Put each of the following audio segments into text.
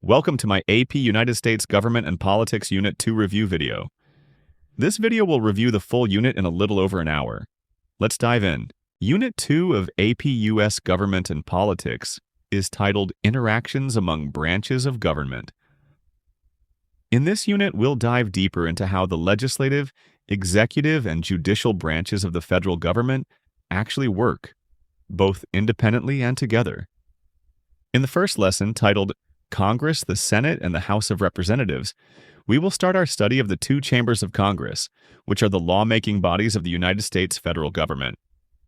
Welcome to my AP United States Government and Politics Unit 2 review video. This video will review the full unit in a little over an hour. Let's dive in. Unit 2 of AP US Government and Politics is titled Interactions Among Branches of Government. In this unit, we'll dive deeper into how the legislative, executive, and judicial branches of the federal government actually work, both independently and together. In the first lesson, titled Congress, the Senate, and the House of Representatives, we will start our study of the two chambers of Congress, which are the lawmaking bodies of the United States federal government.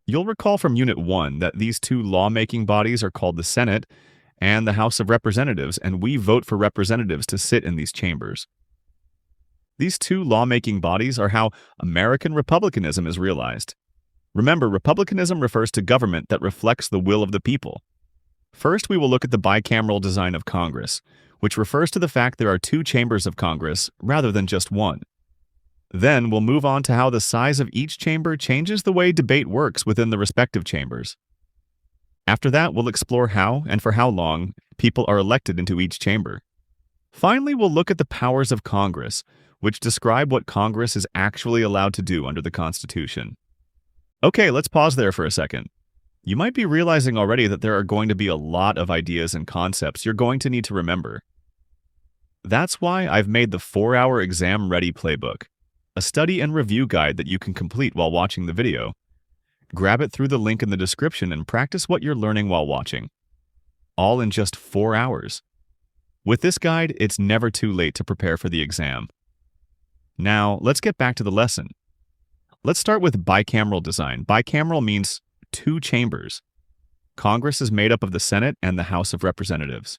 You'll recall from Unit 1 that these two lawmaking bodies are called the Senate and the House of Representatives, and we vote for representatives to sit in these chambers. These two lawmaking bodies are how American republicanism is realized. Remember, republicanism refers to government that reflects the will of the people. First, we will look at the bicameral design of Congress, which refers to the fact there are two chambers of Congress rather than just one. Then, we'll move on to how the size of each chamber changes the way debate works within the respective chambers. After that, we'll explore how and for how long people are elected into each chamber. Finally, we'll look at the powers of Congress, which describe what Congress is actually allowed to do under the Constitution. Okay, let's pause there for a second. You might be realizing already that there are going to be a lot of ideas and concepts you're going to need to remember. That's why I've made the 4-hour exam-ready playbook, a study and review guide that you can complete while watching the video. Grab it through the link in the description and practice what you're learning while watching, all in just 4 hours. With this guide, it's never too late to prepare for the exam. Now, let's get back to the lesson. Let's start with bicameral design. Bicameral means two chambers. Congress is made up of the Senate and the House of Representatives.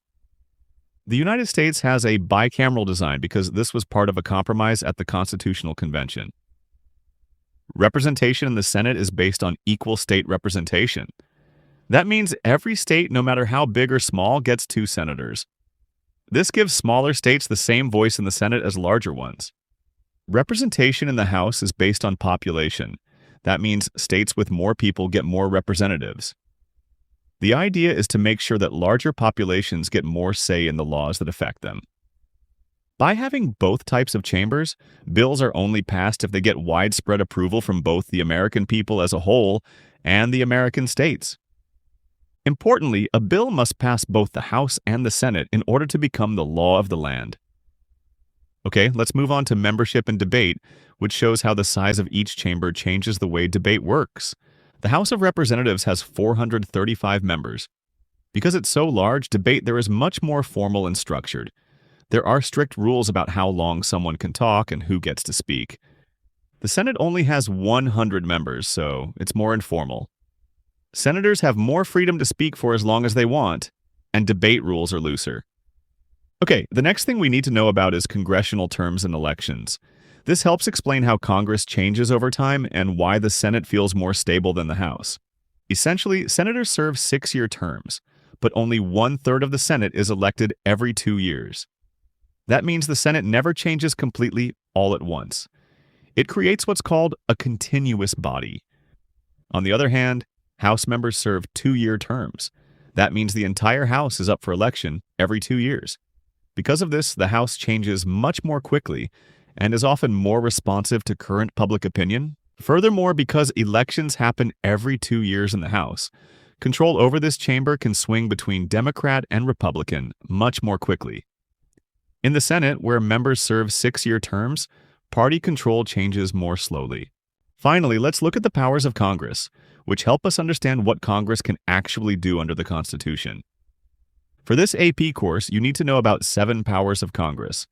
The United States has a bicameral design because this was part of a compromise at the Constitutional Convention. Representation in the Senate is based on equal state representation. That means every state, no matter how big or small, gets 2 senators. This gives smaller states the same voice in the Senate as larger ones. Representation in the House is based on population. That means states with more people get more representatives. The idea is to make sure that larger populations get more say in the laws that affect them. By having both types of chambers, bills are only passed if they get widespread approval from both the American people as a whole and the American states. Importantly, a bill must pass both the House and the Senate in order to become the law of the land. Okay, let's move on to membership and debate, which shows how the size of each chamber changes the way debate works. The House of Representatives has 435 members. Because it's so large, debate there is much more formal and structured. There are strict rules about how long someone can talk and who gets to speak. The Senate only has 100 members, so it's more informal. Senators have more freedom to speak for as long as they want, and debate rules are looser. Okay, the next thing we need to know about is congressional terms and elections. This helps explain how Congress changes over time and why the Senate feels more stable than the House. Essentially, senators serve 6-year terms, but only 1/3 of the Senate is elected every 2 years. That means the Senate never changes completely all at once. It creates what's called a continuous body. On the other hand, House members serve 2-year terms. That means the entire House is up for election every 2 years. Because of this, the House changes much more quickly and is often more responsive to current public opinion. Furthermore, because elections happen every 2 years in the House, control over this chamber can swing between Democrat and Republican much more quickly. In the Senate, where members serve 6-year terms, party control changes more slowly. Finally, let's look at the powers of Congress, which help us understand what Congress can actually do under the Constitution. For this AP course, you need to know about 7 powers of Congress: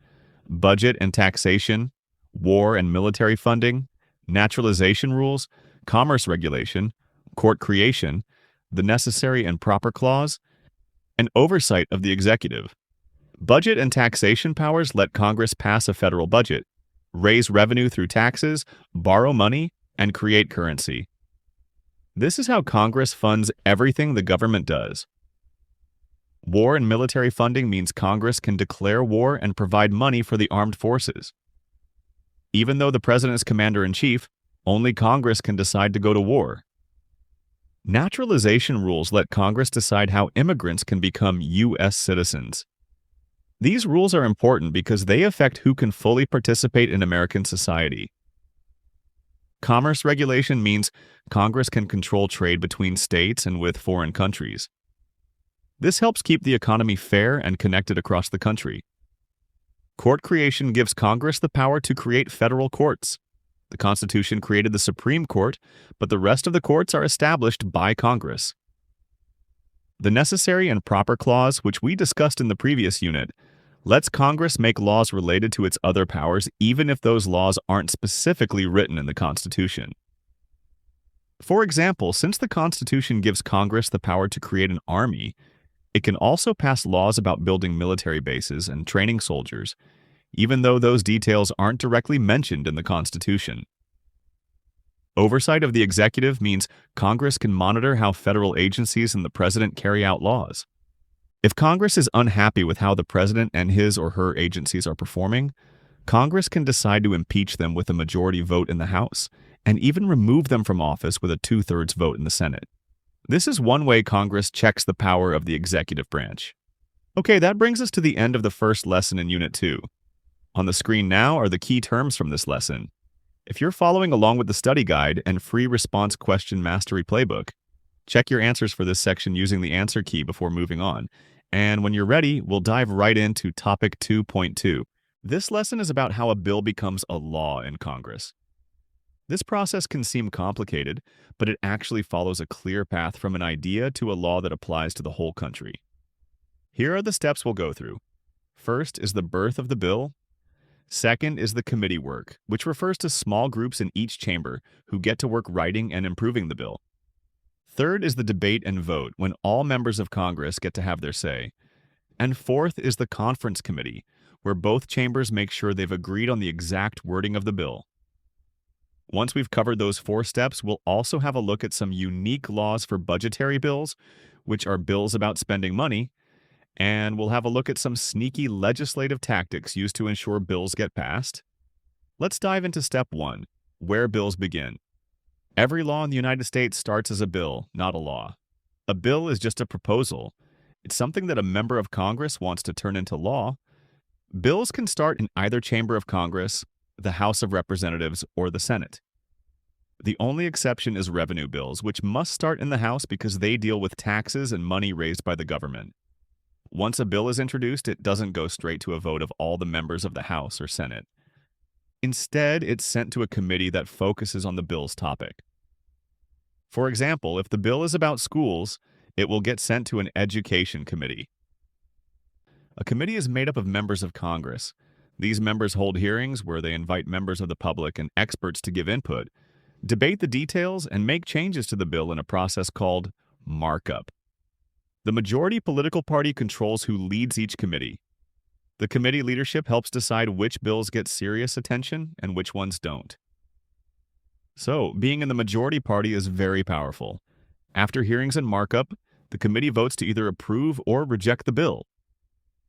budget and taxation, war and military funding, naturalization rules, commerce regulation, court creation, the necessary and proper clause, and oversight of the executive. Budget and taxation powers let Congress pass a federal budget, raise revenue through taxes, borrow money, and create currency. This is how Congress funds everything the government does. War and military funding means Congress can declare war and provide money for the armed forces. Even though the president is commander-in-chief, only Congress can decide to go to war. Naturalization rules let Congress decide how immigrants can become U.S. citizens. These rules are important because they affect who can fully participate in American society. Commerce regulation means Congress can control trade between states and with foreign countries. This helps keep the economy fair and connected across the country. Court creation gives Congress the power to create federal courts. The Constitution created the Supreme Court, but the rest of the courts are established by Congress. The Necessary and Proper Clause, which we discussed in the previous unit, lets Congress make laws related to its other powers even if those laws aren't specifically written in the Constitution. For example, since the Constitution gives Congress the power to create an army, it can also pass laws about building military bases and training soldiers, even though those details aren't directly mentioned in the Constitution. Oversight of the executive means Congress can monitor how federal agencies and the president carry out laws. If Congress is unhappy with how the president and his or her agencies are performing, Congress can decide to impeach them with a majority vote in the House, and even remove them from office with a 2/3 vote in the Senate. This is one way Congress checks the power of the executive branch. Okay, that brings us to the end of the first lesson in Unit 2. On the screen now are the key terms from this lesson. If you're following along with the study guide and free response question mastery playbook, check your answers for this section using the answer key before moving on. And when you're ready, we'll dive right into Topic 2.2. This lesson is about how a bill becomes a law in Congress. This process can seem complicated, but it actually follows a clear path from an idea to a law that applies to the whole country. Here are the steps we'll go through. First is the birth of the bill. Second is the committee work, which refers to small groups in each chamber who get to work writing and improving the bill. Third is the debate and vote, when all members of Congress get to have their say. And fourth is the conference committee, where both chambers make sure they've agreed on the exact wording of the bill. Once we've covered those 4 steps, we'll also have a look at some unique laws for budgetary bills, which are bills about spending money, and we'll have a look at some sneaky legislative tactics used to ensure bills get passed. Let's dive into Step 1, where bills begin. Every law in the United States starts as a bill, not a law. A bill is just a proposal. It's something that a member of Congress wants to turn into law. Bills can start in either chamber of Congress, the House of Representatives, or the Senate. The only exception is revenue bills, which must start in the House because they deal with taxes and money raised by the government. Once a bill is introduced, it doesn't go straight to a vote of all the members of the House or Senate. Instead, it's sent to a committee that focuses on the bill's topic. For example, if the bill is about schools, it will get sent to an education committee. A committee is made up of members of Congress. These members hold hearings where they invite members of the public and experts to give input, debate the details, and make changes to the bill in a process called markup. The majority political party controls who leads each committee. The committee leadership helps decide which bills get serious attention and which ones don't. So, being in the majority party is very powerful. After hearings and markup, the committee votes to either approve or reject the bill.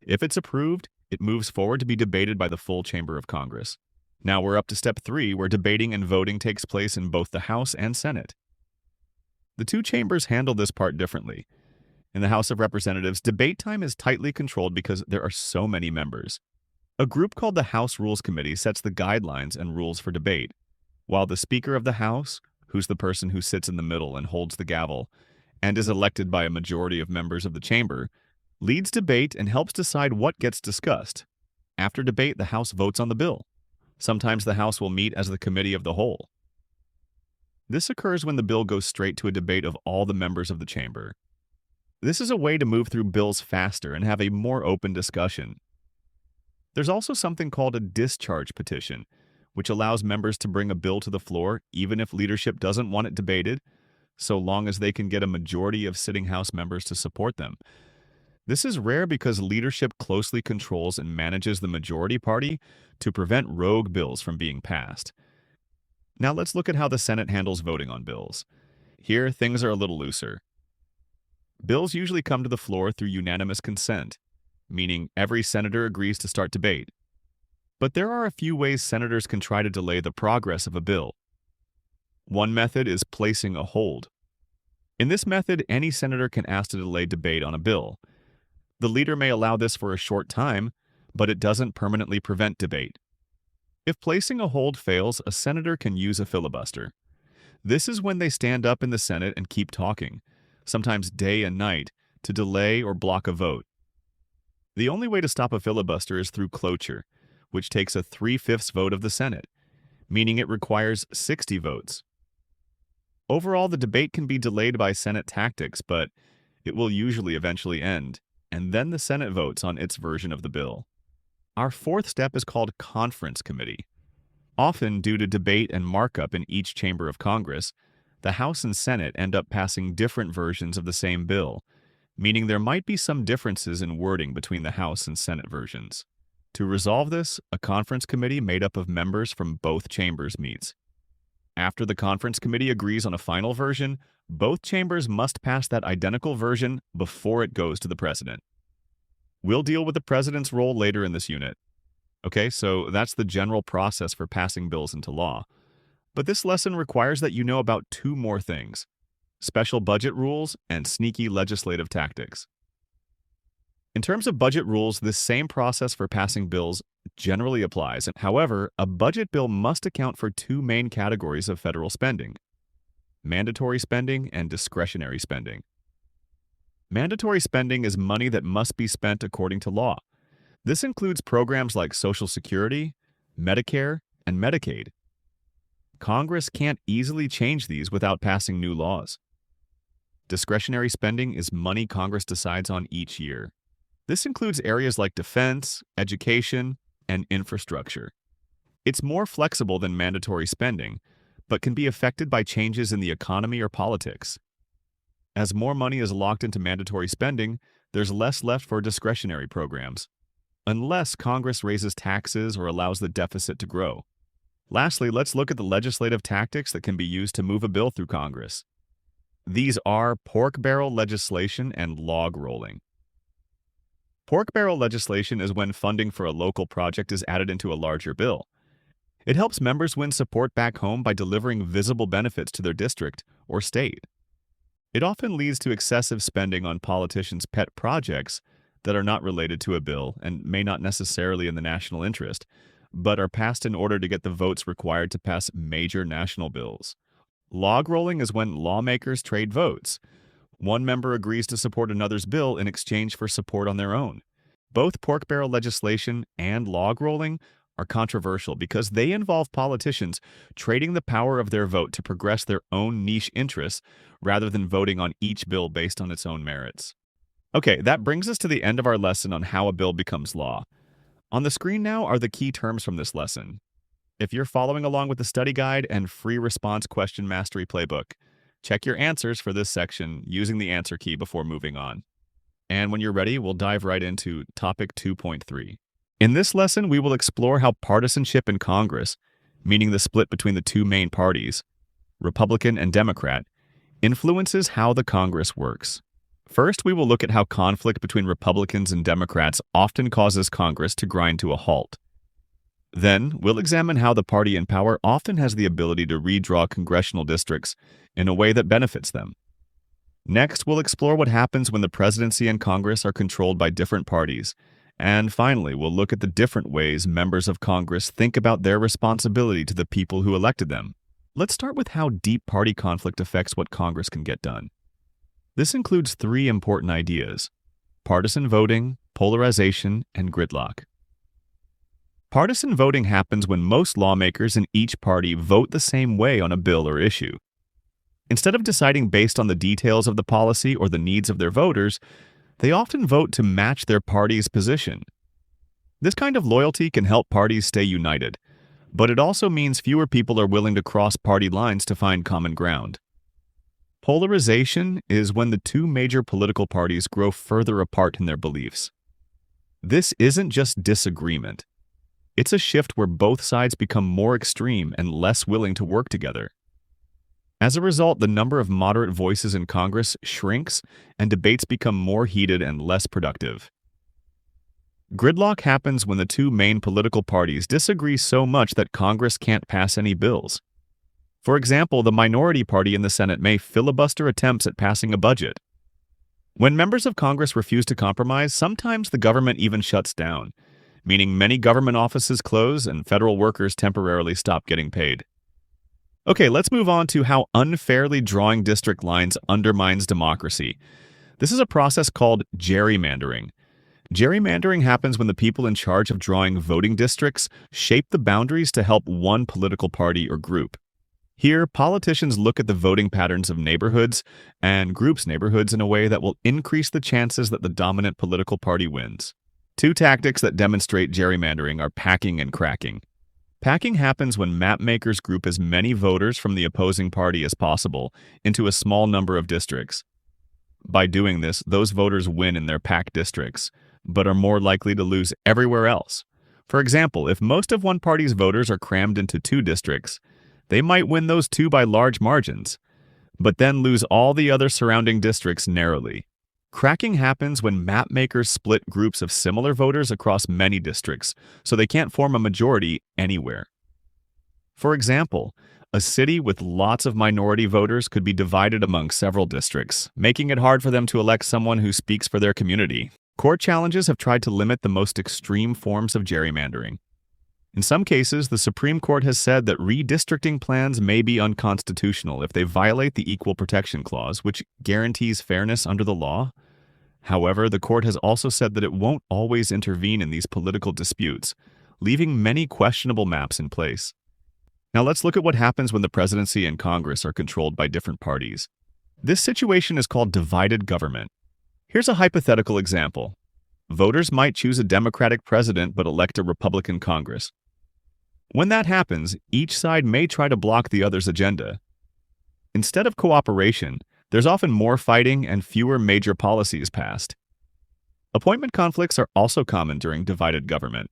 If it's approved, it moves forward to be debated by the full chamber of Congress. Now we're up to Step 3, where debating and voting takes place in both the House and Senate. The 2 chambers handle this part differently. In the House of Representatives, debate time is tightly controlled because there are so many members. A group called the House Rules Committee sets the guidelines and rules for debate, while the Speaker of the House, who's the person who sits in the middle and holds the gavel, and is elected by a majority of members of the chamber, leads debate and helps decide what gets discussed. After debate, the House votes on the bill. Sometimes the House will meet as the committee of the whole. This occurs when the bill goes straight to a debate of all the members of the chamber. This is a way to move through bills faster and have a more open discussion. There's also something called a discharge petition, which allows members to bring a bill to the floor even if leadership doesn't want it debated, so long as they can get a majority of sitting House members to support them. This is rare because leadership closely controls and manages the majority party to prevent rogue bills from being passed. Now let's look at how the Senate handles voting on bills. Here, things are a little looser. Bills usually come to the floor through unanimous consent, meaning every senator agrees to start debate. But there are a few ways senators can try to delay the progress of a bill. One method is placing a hold. In this method, any senator can ask to delay debate on a bill. The leader may allow this for a short time, but it doesn't permanently prevent debate. If placing a hold fails, a senator can use a filibuster. This is when they stand up in the Senate and keep talking, sometimes day and night, to delay or block a vote. The only way to stop a filibuster is through cloture, which takes a 3/5 vote of the Senate, meaning it requires 60 votes. Overall, the debate can be delayed by Senate tactics, but it will usually eventually end, and then the Senate votes on its version of the bill. Our fourth step is called conference committee. Often, due to debate and markup in each chamber of Congress, the House and Senate end up passing different versions of the same bill, meaning there might be some differences in wording between the House and Senate versions. To resolve this, a conference committee made up of members from both chambers meets. After the conference committee agrees on a final version, both chambers must pass that identical version before it goes to the president. We'll deal with the president's role later in this unit. Okay, so that's the general process for passing bills into law. But this lesson requires that you know about two more things: special budget rules and sneaky legislative tactics. In terms of budget rules, this same process for passing bills generally applies. However, a budget bill must account for two main categories of federal spending: mandatory spending and discretionary spending. Mandatory spending is money that must be spent according to law. This includes programs like Social Security, Medicare, and Medicaid. Congress can't easily change these without passing new laws. Discretionary spending is money Congress decides on each year. This includes areas like defense, education, and infrastructure. It's more flexible than mandatory spending, but can be affected by changes in the economy or politics. As more money is locked into mandatory spending, there's less left for discretionary programs, unless Congress raises taxes or allows the deficit to grow. Lastly, let's look at the legislative tactics that can be used to move a bill through Congress. These are pork barrel legislation and log rolling. Pork barrel legislation is when funding for a local project is added into a larger bill. It helps members win support back home by delivering visible benefits to their district or state. It often leads to excessive spending on politicians' pet projects that are not related to a bill and may not necessarily in the national interest, but are passed in order to get the votes required to pass major national bills. Log rolling is when lawmakers trade votes. One member agrees to support another's bill in exchange for support on their own. Both pork barrel legislation and log rolling are controversial because they involve politicians trading the power of their vote to progress their own niche interests rather than voting on each bill based on its own merits. Okay, that brings us to the end of our lesson on how a bill becomes law. On the screen now are the key terms from this lesson. If you're following along with the study guide and free response question mastery playbook, check your answers for this section using the answer key before moving on. And when you're ready, we'll dive right into topic 2.3. In this lesson, we will explore how partisanship in Congress, meaning the split between the two main parties, Republican and Democrat, influences how the Congress works. First, we will look at how conflict between Republicans and Democrats often causes Congress to grind to a halt. Then, we'll examine how the party in power often has the ability to redraw congressional districts in a way that benefits them. Next, we'll explore what happens when the presidency and Congress are controlled by different parties. And finally, we'll look at the different ways members of Congress think about their responsibility to the people who elected them. Let's start with how deep party conflict affects what Congress can get done. This includes three important ideas: partisan voting, polarization, and gridlock. Partisan voting happens when most lawmakers in each party vote the same way on a bill or issue. Instead of deciding based on the details of the policy or the needs of their voters, they often vote to match their party's position. This kind of loyalty can help parties stay united, but it also means fewer people are willing to cross party lines to find common ground. Polarization is when the two major political parties grow further apart in their beliefs. This isn't just disagreement. It's a shift where both sides become more extreme and less willing to work together. As a result, the number of moderate voices in Congress shrinks and debates become more heated and less productive. Gridlock happens when the two main political parties disagree so much that Congress can't pass any bills. For example, the minority party in the Senate may filibuster attempts at passing a budget. When members of Congress refuse to compromise, sometimes the government even shuts down, meaning many government offices close and federal workers temporarily stop getting paid. Okay, let's move on to how unfairly drawing district lines undermines democracy. This is a process called gerrymandering. Gerrymandering happens when the people in charge of drawing voting districts shape the boundaries to help one political party or group. Here, politicians look at the voting patterns of neighborhoods and groups neighborhoods in a way that will increase the chances that the dominant political party wins. Two tactics that demonstrate gerrymandering are packing and cracking. Packing happens when mapmakers group as many voters from the opposing party as possible into a small number of districts. By doing this, those voters win in their packed districts, but are more likely to lose everywhere else. For example, if most of one party's voters are crammed into two districts, they might win those two by large margins, but then lose all the other surrounding districts narrowly. Cracking happens when mapmakers split groups of similar voters across many districts, so they can't form a majority anywhere. For example, a city with lots of minority voters could be divided among several districts, making it hard for them to elect someone who speaks for their community. Court challenges have tried to limit the most extreme forms of gerrymandering. In some cases, the Supreme Court has said that redistricting plans may be unconstitutional if they violate the Equal Protection Clause, which guarantees fairness under the law. However, the court has also said that it won't always intervene in these political disputes, leaving many questionable maps in place. Now let's look at what happens when the presidency and Congress are controlled by different parties. This situation is called divided government. Here's a hypothetical example. Voters might choose a Democratic president but elect a Republican Congress. When that happens, each side may try to block the other's agenda. Instead of cooperation, there's often more fighting and fewer major policies passed. Appointment conflicts are also common during divided government.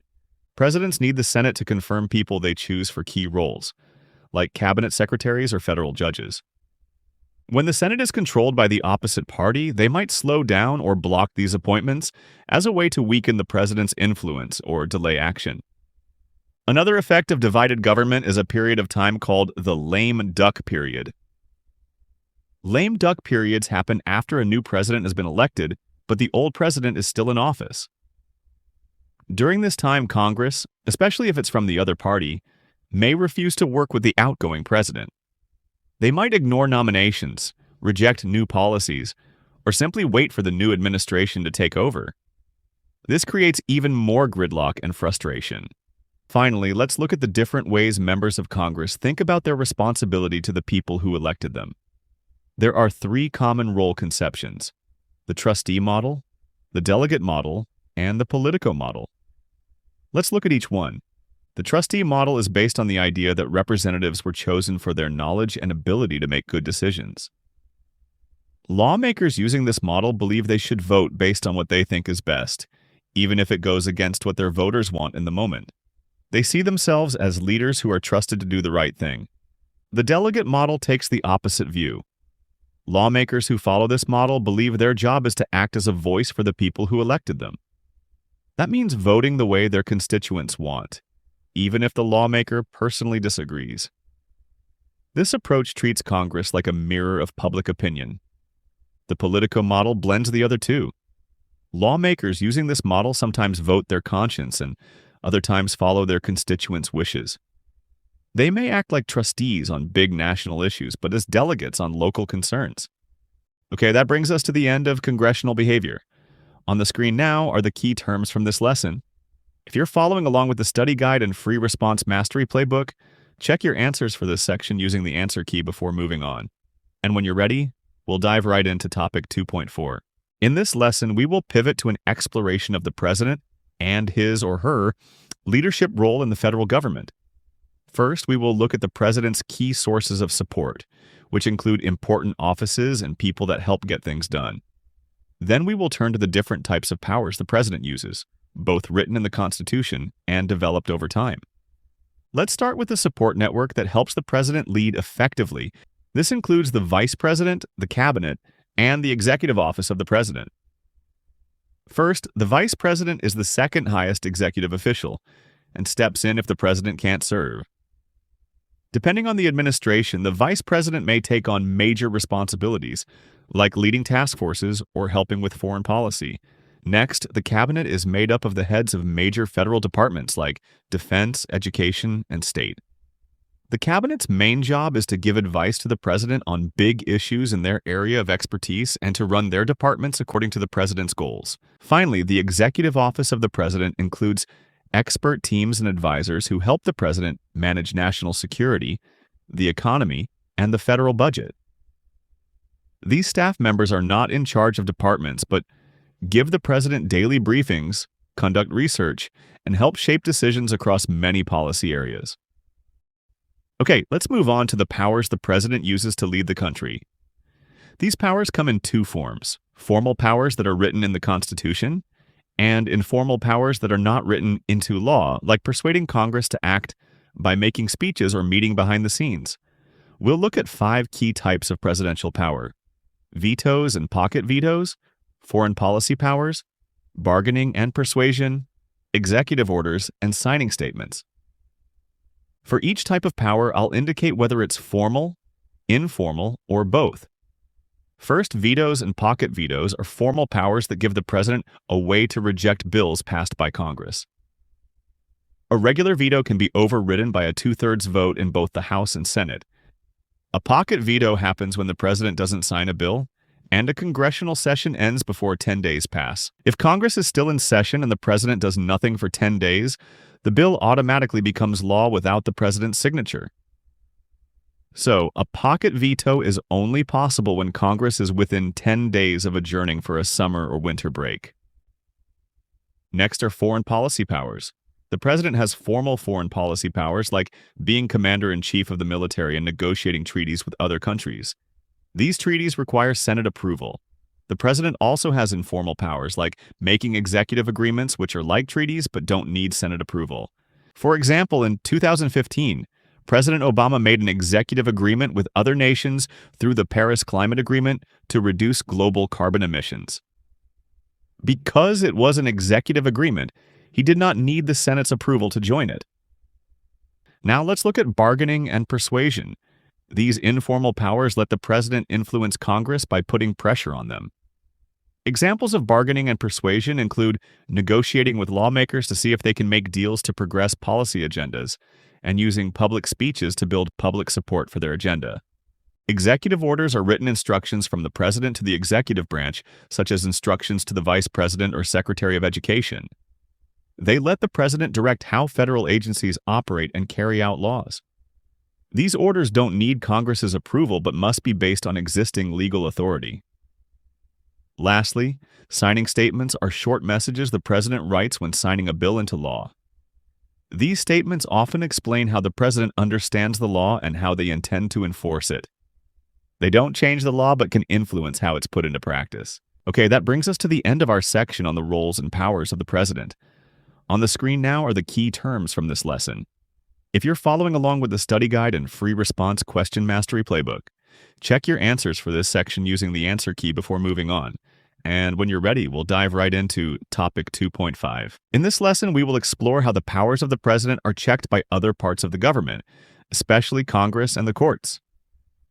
Presidents need the Senate to confirm people they choose for key roles, like cabinet secretaries or federal judges. When the Senate is controlled by the opposite party, they might slow down or block these appointments as a way to weaken the president's influence or delay action. Another effect of divided government is a period of time called the lame duck period. Lame duck periods happen after a new president has been elected, but the old president is still in office. During this time, Congress, especially if it's from the other party, may refuse to work with the outgoing president. They might ignore nominations, reject new policies, or simply wait for the new administration to take over. This creates even more gridlock and frustration. Finally, let's look at the different ways members of Congress think about their responsibility to the people who elected them. There are three common role conceptions: the trustee model, the delegate model, and the politico model. Let's look at each one. The trustee model is based on the idea that representatives were chosen for their knowledge and ability to make good decisions. Lawmakers using this model believe they should vote based on what they think is best, even if it goes against what their voters want in the moment. They see themselves as leaders who are trusted to do the right thing. The delegate model takes the opposite view. Lawmakers who follow this model believe their job is to act as a voice for the people who elected them. That means voting the way their constituents want, even if the lawmaker personally disagrees. This approach treats Congress like a mirror of public opinion. The politico model blends the other two. Lawmakers using this model sometimes vote their conscience and other times follow their constituents' wishes. They may act like trustees on big national issues, but as delegates on local concerns. Okay, that brings us to the end of congressional behavior. On the screen now are the key terms from this lesson. If you're following along with the study guide and free response mastery playbook, check your answers for this section using the answer key before moving on. And when you're ready, we'll dive right into topic 2.4. In this lesson, we will pivot to an exploration of the president and his or her leadership role in the federal government. First, we will look at the president's key sources of support, which include important offices and people that help get things done. Then we will turn to the different types of powers the president uses, both written in the Constitution and developed over time. Let's start with the support network that helps the president lead effectively. This includes the vice president, the cabinet, and the executive office of the president. First, the vice president is the second highest executive official and steps in if the president can't serve. Depending on the administration, the vice president may take on major responsibilities, like leading task forces or helping with foreign policy. Next, the cabinet is made up of the heads of major federal departments like defense, education, and state. The cabinet's main job is to give advice to the president on big issues in their area of expertise and to run their departments according to the president's goals. Finally, the executive office of the president includes expert teams and advisors who help the president manage national security, the economy, and the federal budget. These staff members are not in charge of departments, but give the president daily briefings, conduct research, and help shape decisions across many policy areas. Okay, let's move on to the powers the president uses to lead the country. These powers come in two forms: formal powers that are written in the Constitution, and informal powers that are not written into law, like persuading Congress to act by making speeches or meeting behind the scenes. We'll look at 5 key types of presidential power: vetoes and pocket vetoes, foreign policy powers, bargaining and persuasion, executive orders, and signing statements. For each type of power, I'll indicate whether it's formal, informal, or both. First, vetoes and pocket vetoes are formal powers that give the president a way to reject bills passed by Congress. A regular veto can be overridden by a 2/3 vote in both the House and Senate. A pocket veto happens when the president doesn't sign a bill, and a congressional session ends before 10 days pass. If Congress is still in session and the president does nothing for 10 days, the bill automatically becomes law without the president's signature. So, a pocket veto is only possible when Congress is within 10 days of adjourning for a summer or winter break. Next are foreign policy powers. The president has formal foreign policy powers like being commander-in-chief of the military and negotiating treaties with other countries. These treaties require Senate approval. The president also has informal powers like making executive agreements which are like treaties but don't need Senate approval. For example, in 2015, President Obama made an executive agreement with other nations through the Paris Climate Agreement to reduce global carbon emissions. Because it was an executive agreement, he did not need the Senate's approval to join it. Now let's look at bargaining and persuasion. These informal powers let the president influence Congress by putting pressure on them. Examples of bargaining and persuasion include negotiating with lawmakers to see if they can make deals to progress policy agendas, and using public speeches to build public support for their agenda. Executive orders are written instructions from the president to the executive branch, such as instructions to the vice president or secretary of education. They let the president direct how federal agencies operate and carry out laws. These orders don't need Congress's approval but must be based on existing legal authority. Lastly, signing statements are short messages the president writes when signing a bill into law. These statements often explain how the president understands the law and how they intend to enforce it. They don't change the law but can influence how it's put into practice. Okay, that brings us to the end of our section on the roles and powers of the president. On the screen now are the key terms from this lesson. If you're following along with the study guide and free response question mastery playbook, check your answers for this section using the answer key before moving on. And when you're ready, we'll dive right into Topic 2.5. In this lesson, we will explore how the powers of the president are checked by other parts of the government, especially Congress and the courts.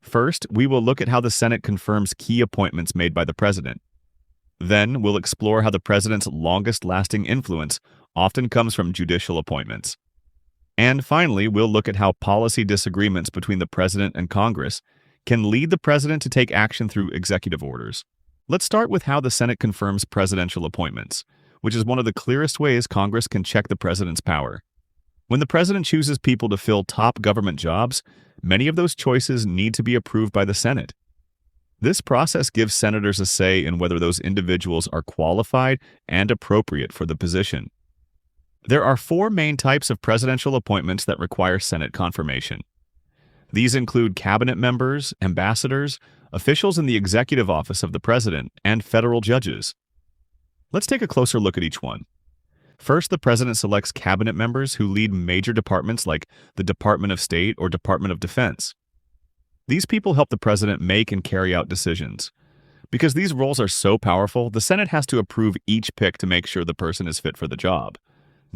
First, we will look at how the Senate confirms key appointments made by the president. Then, we'll explore how the president's longest-lasting influence often comes from judicial appointments. And finally, we'll look at how policy disagreements between the president and Congress can lead the president to take action through executive orders. Let's start with how the Senate confirms presidential appointments, which is one of the clearest ways Congress can check the president's power. When the president chooses people to fill top government jobs, many of those choices need to be approved by the Senate. This process gives senators a say in whether those individuals are qualified and appropriate for the position. There are 4 main types of presidential appointments that require Senate confirmation. These include cabinet members, ambassadors, officials in the executive office of the president, and federal judges. Let's take a closer look at each one. First, the president selects cabinet members who lead major departments like the Department of State or Department of Defense. These people help the president make and carry out decisions. Because these roles are so powerful, the Senate has to approve each pick to make sure the person is fit for the job.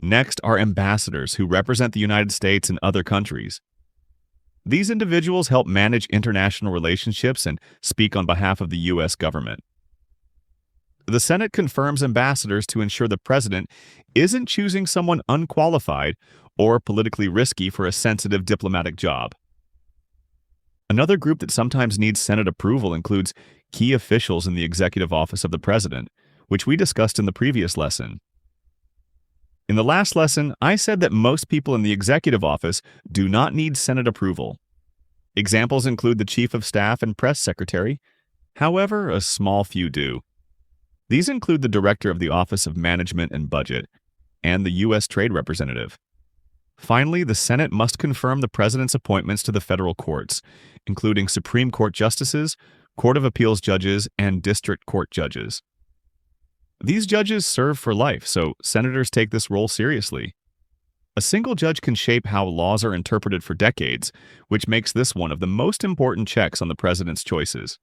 Next are ambassadors who represent the United States and other countries. These individuals help manage international relationships and speak on behalf of the U.S. government. The Senate confirms ambassadors to ensure the president isn't choosing someone unqualified or politically risky for a sensitive diplomatic job. Another group that sometimes needs Senate approval includes key officials in the executive office of the president, which we discussed in the previous lesson. In the last lesson, I said that most people in the executive office do not need Senate approval. Examples include the chief of staff and press secretary. However, a small few do. These include the director of the Office of Management and Budget and the U.S. Trade Representative. Finally, the Senate must confirm the president's appointments to the federal courts, including Supreme Court justices, Court of Appeals judges, and district court judges. These judges serve for life, so senators take this role seriously. A single judge can shape how laws are interpreted for decades, which makes this one of the most important checks on the president's choices.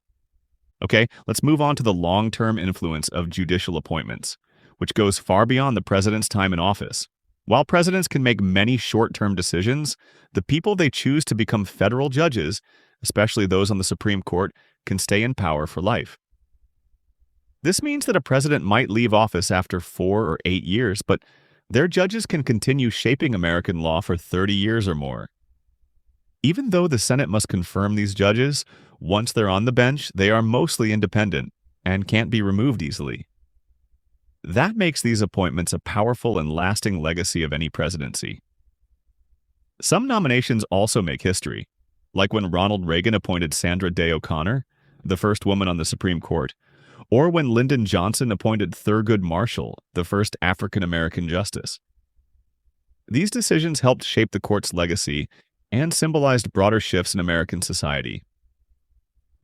Okay, let's move on to the long-term influence of judicial appointments, which goes far beyond the president's time in office. While presidents can make many short-term decisions, the people they choose to become federal judges, especially those on the Supreme Court, can stay in power for life. This means that a president might leave office after 4 or 8 years, but their judges can continue shaping American law for 30 years or more. Even though the Senate must confirm these judges, once they're on the bench, they are mostly independent and can't be removed easily. That makes these appointments a powerful and lasting legacy of any presidency. Some nominations also make history, like when Ronald Reagan appointed Sandra Day O'Connor, the first woman on the Supreme Court, or when Lyndon Johnson appointed Thurgood Marshall, the first African-American justice. These decisions helped shape the court's legacy and symbolized broader shifts in American society.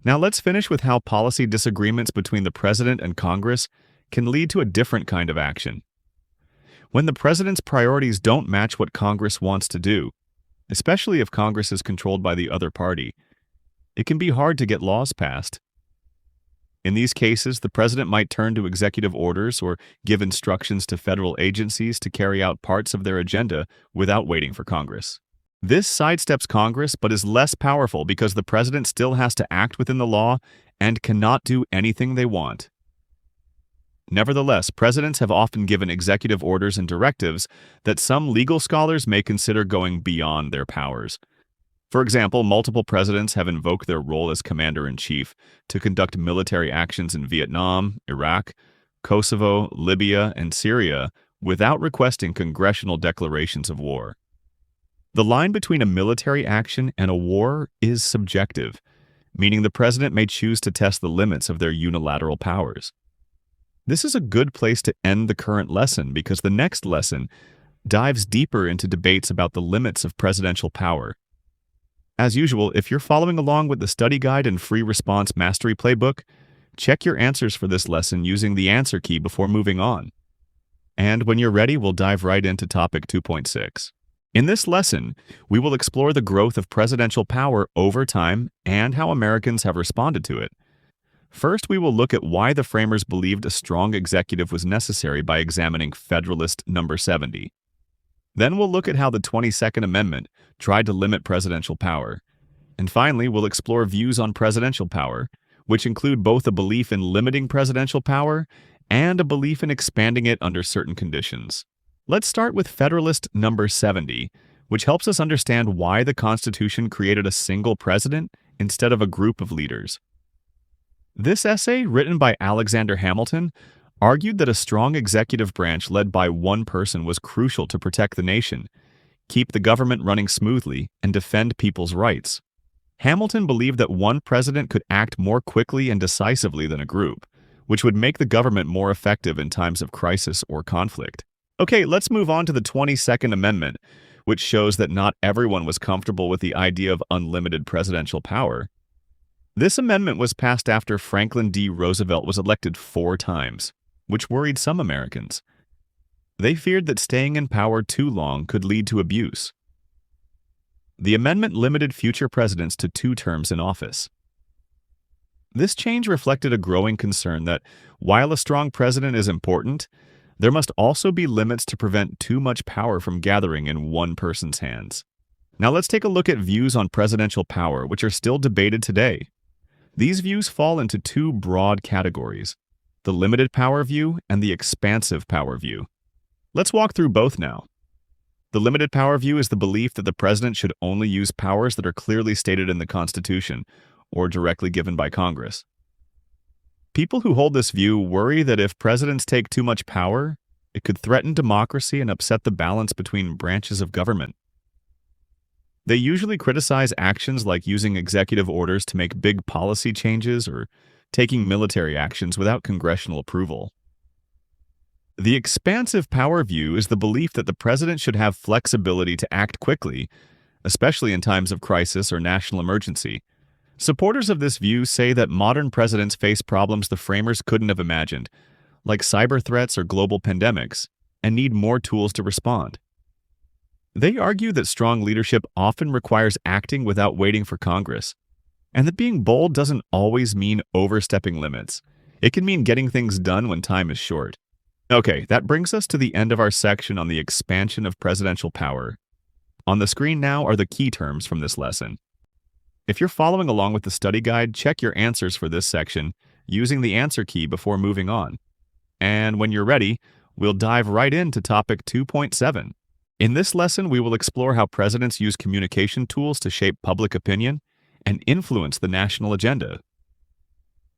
Now let's finish with how policy disagreements between the president and Congress can lead to a different kind of action. When the president's priorities don't match what Congress wants to do, especially if Congress is controlled by the other party, it can be hard to get laws passed. In these cases, the president might turn to executive orders or give instructions to federal agencies to carry out parts of their agenda without waiting for Congress. This sidesteps Congress but is less powerful because the president still has to act within the law and cannot do anything they want. Nevertheless, presidents have often given executive orders and directives that some legal scholars may consider going beyond their powers. For example, multiple presidents have invoked their role as commander-in-chief to conduct military actions in Vietnam, Iraq, Kosovo, Libya, and Syria without requesting congressional declarations of war. The line between a military action and a war is subjective, meaning the president may choose to test the limits of their unilateral powers. This is a good place to end the current lesson because the next lesson dives deeper into debates about the limits of presidential power. As usual, if you're following along with the study guide and free response mastery playbook, check your answers for this lesson using the answer key before moving on. And when you're ready, we'll dive right into topic 2.6. In this lesson, we will explore the growth of presidential power over time and how Americans have responded to it. First, we will look at why the framers believed a strong executive was necessary by examining Federalist number 70. Then we'll look at how the 22nd Amendment tried to limit presidential power. And finally, we'll explore views on presidential power, which include both a belief in limiting presidential power and a belief in expanding it under certain conditions. Let's start with Federalist number 70, which helps us understand why the Constitution created a single president instead of a group of leaders. This essay, written by Alexander Hamilton, argued that a strong executive branch led by one person was crucial to protect the nation, keep the government running smoothly, and defend people's rights. Hamilton believed that one president could act more quickly and decisively than a group, which would make the government more effective in times of crisis or conflict. Okay, let's move on to the 22nd Amendment, which shows that not everyone was comfortable with the idea of unlimited presidential power. This amendment was passed after Franklin D. Roosevelt was elected 4 times, which worried some Americans. They feared that staying in power too long could lead to abuse. The amendment limited future presidents to 2 terms in office. This change reflected a growing concern that, while a strong president is important, there must also be limits to prevent too much power from gathering in one person's hands. Now let's take a look at views on presidential power, which are still debated today. These views fall into 2 broad categories. the limited power view and the expansive power view. Let's walk through both now. The limited power view is the belief that the president should only use powers that are clearly stated in the Constitution or directly given by Congress. People who hold this view worry that if presidents take too much power, it could threaten democracy and upset the balance between branches of government. They usually criticize actions like using executive orders to make big policy changes or taking military actions without congressional approval. The expansive power view is the belief that the president should have flexibility to act quickly, especially in times of crisis or national emergency. Supporters of this view say that modern presidents face problems the framers couldn't have imagined, like cyber threats or global pandemics, and need more tools to respond. They argue that strong leadership often requires acting without waiting for Congress, and that being bold doesn't always mean overstepping limits. It can mean getting things done when time is short. Okay, that brings us to the end of our section on the expansion of presidential power. On the screen now are the key terms from this lesson. If you're following along with the study guide, check your answers for this section using the answer key before moving on. And when you're ready, we'll dive right into topic 2.7. In this lesson, we will explore how presidents use communication tools to shape public opinion and influence the national agenda.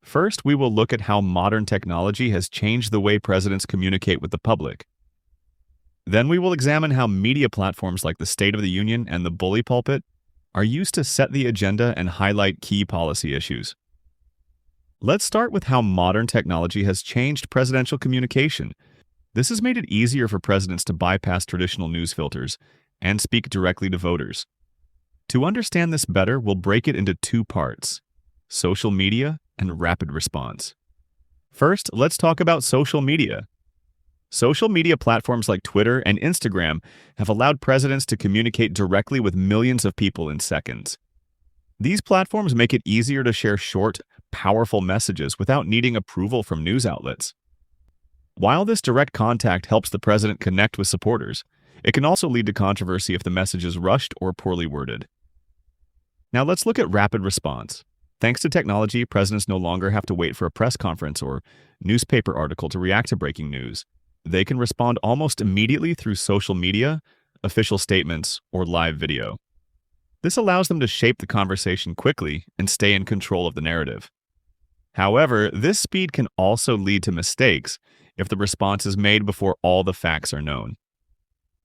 First, we will look at how modern technology has changed the way presidents communicate with the public. Then we will examine how media platforms like the State of the Union and the bully pulpit are used to set the agenda and highlight key policy issues. Let's start with how modern technology has changed presidential communication. This has made it easier for presidents to bypass traditional news filters and speak directly to voters. To understand this better, we'll break it into two parts: social media and rapid response. First, let's talk about social media. Social media platforms like Twitter and Instagram have allowed presidents to communicate directly with millions of people in seconds. These platforms make it easier to share short, powerful messages without needing approval from news outlets. While this direct contact helps the president connect with supporters, it can also lead to controversy if the message is rushed or poorly worded. Now let's look at rapid response. Thanks to technology, presidents no longer have to wait for a press conference or newspaper article to react to breaking news. They can respond almost immediately through social media, official statements, or live video. This allows them to shape the conversation quickly and stay in control of the narrative. However, this speed can also lead to mistakes if the response is made before all the facts are known.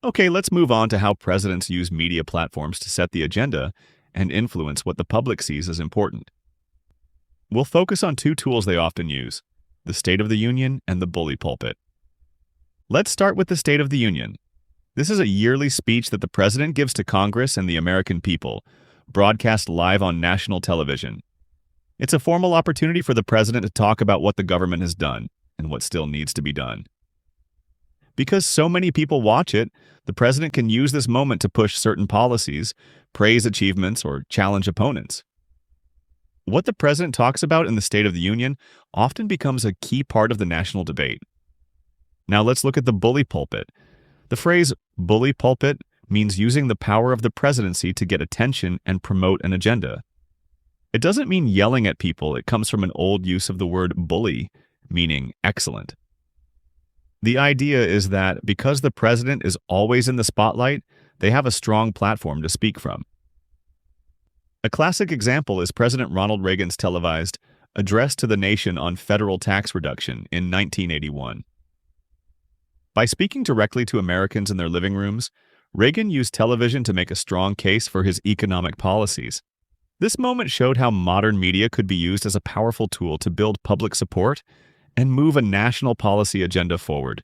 Okay, let's move on to how presidents use media platforms to set the agenda and influence what the public sees as important. We'll focus on two tools they often use: the State of the Union and the bully pulpit. Let's start with the State of the Union. This is a yearly speech that the president gives to Congress and the American people, broadcast live on national television. It's a formal opportunity for the president to talk about what the government has done and what still needs to be done. Because so many people watch it, the president can use this moment to push certain policies, praise achievements, or challenge opponents. What the president talks about in the State of the Union often becomes a key part of the national debate. Now let's look at the bully pulpit. The phrase bully pulpit means using the power of the presidency to get attention and promote an agenda. It doesn't mean yelling at people. It comes from an old use of the word bully, meaning excellent. The idea is that because the president is always in the spotlight, they have a strong platform to speak from. A classic example is President Ronald Reagan's televised address to the nation on federal tax reduction in 1981. By speaking directly to Americans in their living rooms, Reagan used television to make a strong case for his economic policies. This moment showed how modern media could be used as a powerful tool to build public support and move a national policy agenda forward.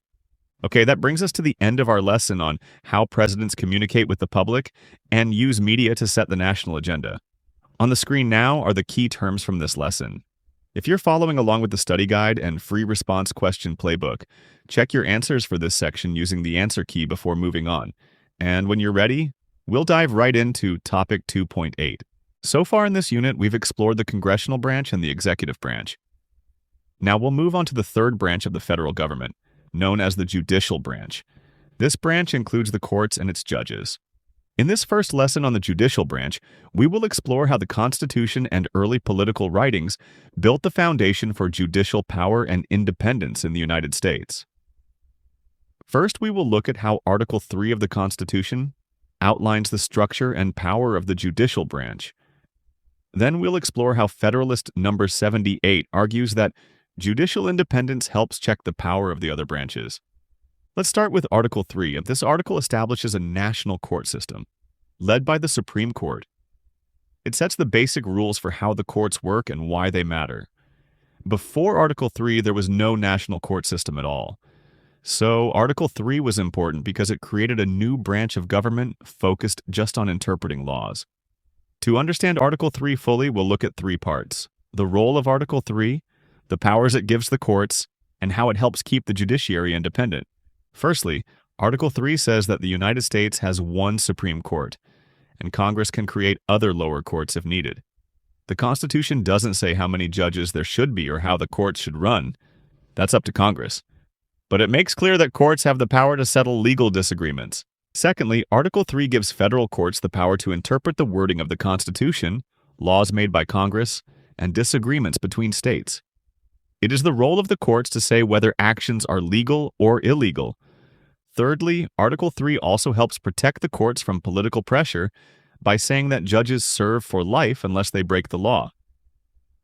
Okay, that brings us to the end of our lesson on how presidents communicate with the public and use media to set the national agenda. On the screen now are the key terms from this lesson. If you're following along with the study guide and free response question playbook, check your answers for this section using the answer key before moving on. And when you're ready, we'll dive right into topic 2.8. So far in this unit, we've explored the Congressional Branch and the Executive Branch. Now we'll move on to the third branch of the federal government, known as the Judicial Branch. This branch includes the courts and its judges. In this first lesson on the judicial branch, we will explore how the Constitution and early political writings built the foundation for judicial power and independence in the United States. First, we will look at how Article 3 of the Constitution outlines the structure and power of the judicial branch. Then we'll explore how Federalist number 78 argues that judicial independence helps check the power of the other branches. Let's start with Article 3. This article establishes a national court system, led by the Supreme Court. It sets the basic rules for how the courts work and why they matter. Before Article 3, there was no national court system at all. So Article 3 was important because it created a new branch of government focused just on interpreting laws. To understand Article 3 fully, we'll look at three parts: the role of Article 3, the powers it gives the courts, and how it helps keep the judiciary independent. Firstly, Article 3 says that the United States has one Supreme Court, and Congress can create other lower courts if needed. The Constitution doesn't say how many judges there should be or how the courts should run. That's up to Congress. But it makes clear that courts have the power to settle legal disagreements. Secondly, Article 3 gives federal courts the power to interpret the wording of the Constitution, laws made by Congress, and disagreements between states. It is the role of the courts to say whether actions are legal or illegal. Thirdly, Article 3 also helps protect the courts from political pressure by saying that judges serve for life unless they break the law.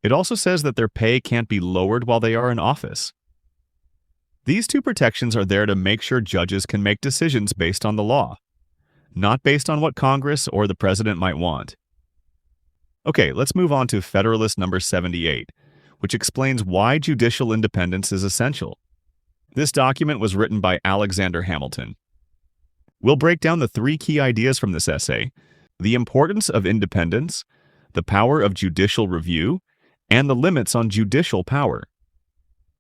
It also says that their pay can't be lowered while they are in office. These two protections are there to make sure judges can make decisions based on the law, not based on what Congress or the president might want. Okay, let's move on to Federalist number 78, which explains why judicial independence is essential. This document was written by Alexander Hamilton. We'll break down the three key ideas from this essay: the importance of independence, the power of judicial review, and the limits on judicial power.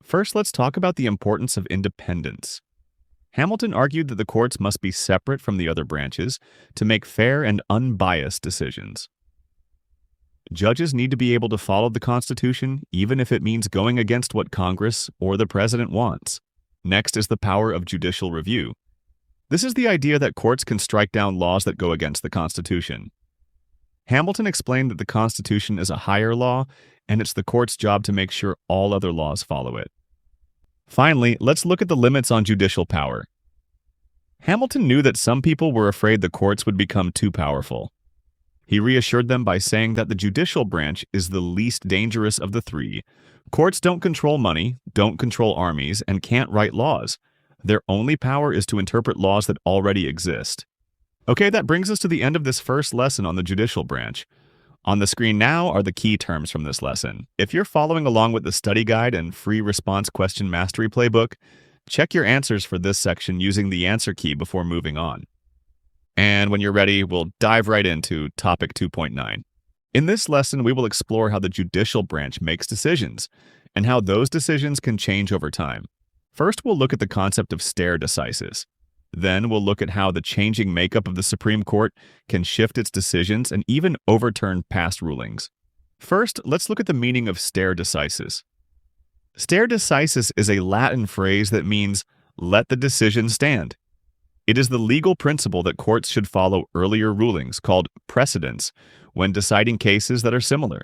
First, let's talk about the importance of independence. Hamilton argued that the courts must be separate from the other branches to make fair and unbiased decisions. Judges need to be able to follow the Constitution, even if it means going against what Congress or the president wants. Next is the power of judicial review. This is the idea that courts can strike down laws that go against the Constitution. Hamilton explained that the Constitution is a higher law, and it's the court's job to make sure all other laws follow it. Finally, let's look at the limits on judicial power. Hamilton knew that some people were afraid the courts would become too powerful. He reassured them by saying that the judicial branch is the least dangerous of the three. Courts don't control money, don't control armies, and can't write laws. Their only power is to interpret laws that already exist. Okay, that brings us to the end of this first lesson on the judicial branch. On the screen now are the key terms from this lesson. If you're following along with the study guide and free response question mastery playbook, check your answers for this section using the answer key before moving on. And when you're ready, we'll dive right into topic 2.9. In this lesson, we will explore how the judicial branch makes decisions and how those decisions can change over time. First, we'll look at the concept of stare decisis. Then we'll look at how the changing makeup of the Supreme Court can shift its decisions and even overturn past rulings. First, let's look at the meaning of stare decisis. Stare decisis is a Latin phrase that means let the decision stand. It is the legal principle that courts should follow earlier rulings called precedents when deciding cases that are similar.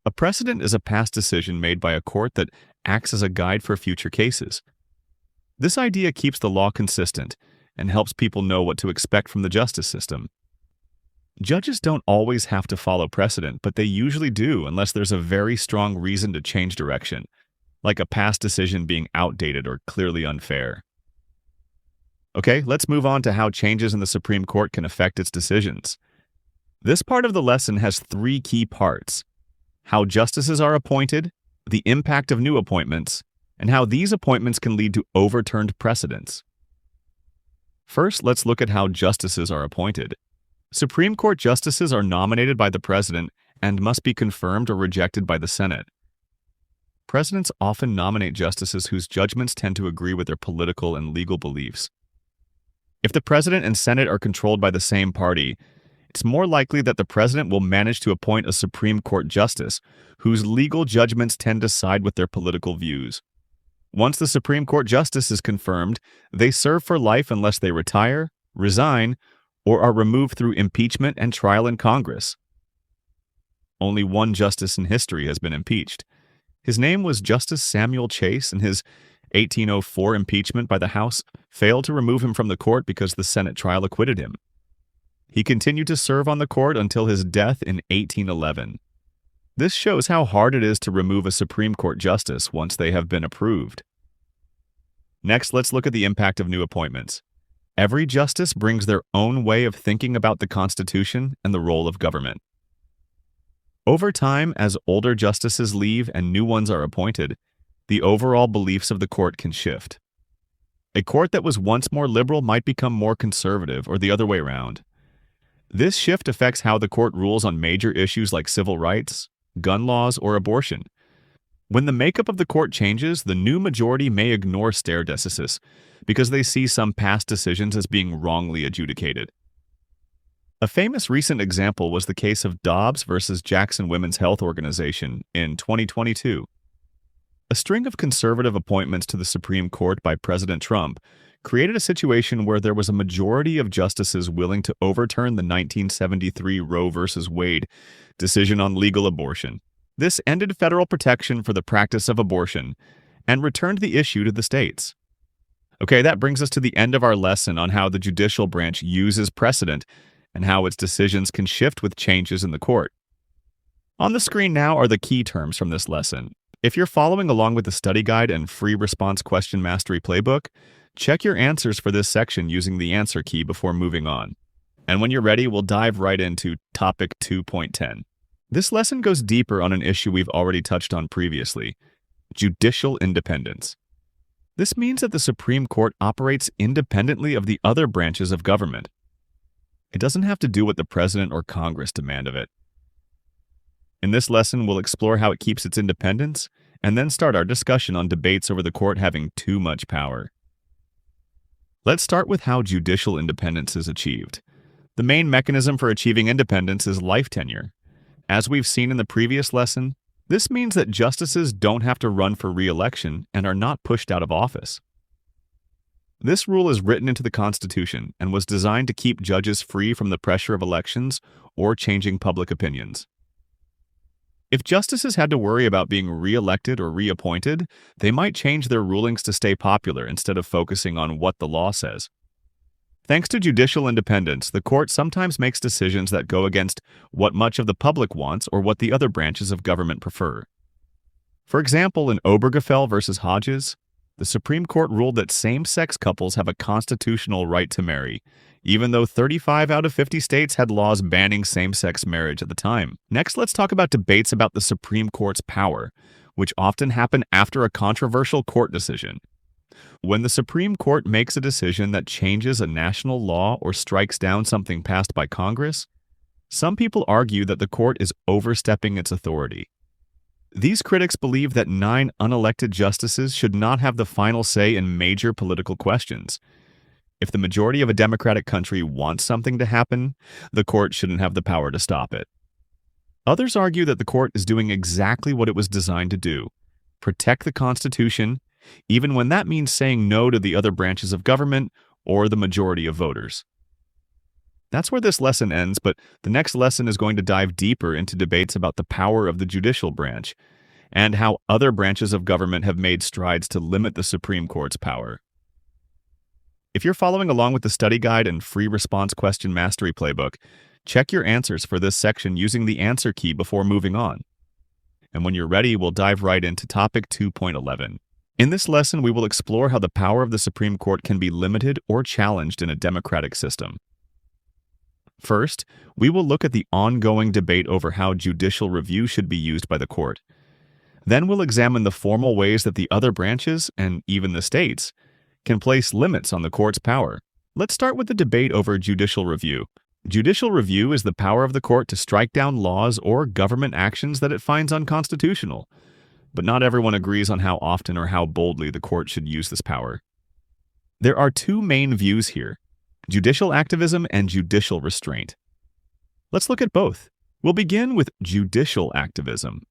A precedent is a past decision made by a court that acts as a guide for future cases. This idea keeps the law consistent and helps people know what to expect from the justice system. Judges don't always have to follow precedent, but they usually do unless there's a very strong reason to change direction, like a past decision being outdated or clearly unfair. Okay, let's move on to how changes in the Supreme Court can affect its decisions. This part of the lesson has three key parts: how justices are appointed, the impact of new appointments, and how these appointments can lead to overturned precedents. First, let's look at how justices are appointed. Supreme Court justices are nominated by the president and must be confirmed or rejected by the Senate. Presidents often nominate justices whose judgments tend to agree with their political and legal beliefs. If the president and Senate are controlled by the same party, it's more likely that the president will manage to appoint a Supreme Court justice whose legal judgments tend to side with their political views. Once the Supreme Court justice is confirmed, they serve for life unless they retire, resign, or are removed through impeachment and trial in Congress. Only one justice in history has been impeached. His name was Justice Samuel Chase, and his 1804 impeachment by the House failed to remove him from the court because the Senate trial acquitted him. He continued to serve on the court until his death in 1811. This shows how hard it is to remove a Supreme Court justice once they have been approved. Next, let's look at the impact of new appointments. Every justice brings their own way of thinking about the Constitution and the role of government. Over time, as older justices leave and new ones are appointed, the overall beliefs of the court can shift. A court that was once more liberal might become more conservative, or the other way around. This shift affects how the court rules on major issues like civil rights, gun laws, or abortion. When the makeup of the court changes, the new majority may ignore stare decisis because they see some past decisions as being wrongly adjudicated. A famous recent example was the case of Dobbs versus Jackson Women's Health Organization in 2022. A string of conservative appointments to the Supreme Court by President Trump created a situation where there was a majority of justices willing to overturn the 1973 Roe v. Wade decision on legal abortion. This ended federal protection for the practice of abortion and returned the issue to the states. Okay, that brings us to the end of our lesson on how the judicial branch uses precedent and how its decisions can shift with changes in the court. On the screen now are the key terms from this lesson. If you're following along with the study guide and free response question mastery playbook, check your answers for this section using the answer key before moving on. And when you're ready, we'll dive right into topic 2.10. This lesson goes deeper on an issue we've already touched on previously: judicial independence. This means that the Supreme Court operates independently of the other branches of government. It doesn't have to do what the President or Congress demand of it. In this lesson, we'll explore how it keeps its independence and then start our discussion on debates over the court having too much power. Let's start with how judicial independence is achieved. The main mechanism for achieving independence is life tenure. As we've seen in the previous lesson, this means that justices don't have to run for re-election and are not pushed out of office. This rule is written into the Constitution and was designed to keep judges free from the pressure of elections or changing public opinions. If justices had to worry about being re-elected or reappointed, they might change their rulings to stay popular instead of focusing on what the law says. Thanks to judicial independence, the court sometimes makes decisions that go against what much of the public wants or what the other branches of government prefer. For example, in Obergefell versus Hodges, the Supreme Court ruled that same-sex couples have a constitutional right to marry, even though 35 out of 50 states had laws banning same-sex marriage at the time. Next, let's talk about debates about the Supreme Court's power, which often happen after a controversial court decision. When the Supreme Court makes a decision that changes a national law or strikes down something passed by Congress, some people argue that the court is overstepping its authority. These critics believe that 9 unelected justices should not have the final say in major political questions. If the majority of a democratic country wants something to happen, the court shouldn't have the power to stop it. Others argue that the court is doing exactly what it was designed to do: protect the Constitution, even when that means saying no to the other branches of government or the majority of voters. That's where this lesson ends, but the next lesson is going to dive deeper into debates about the power of the judicial branch and how other branches of government have made strides to limit the Supreme Court's power. If you're following along with the study guide and free response question mastery playbook, check your answers for this section using the answer key before moving on. And when you're ready, we'll dive right into topic 2.11. In this lesson, we will explore how the power of the Supreme Court can be limited or challenged in a democratic system. First, we will look at the ongoing debate over how judicial review should be used by the court. Then we'll examine the formal ways that the other branches, and even the states, can place limits on the court's power. Let's start with the debate over judicial review. Judicial review is the power of the court to strike down laws or government actions that it finds unconstitutional. But not everyone agrees on how often or how boldly the court should use this power. There are 2 main views here: judicial activism and judicial restraint. Let's look at both. We'll begin with judicial activism.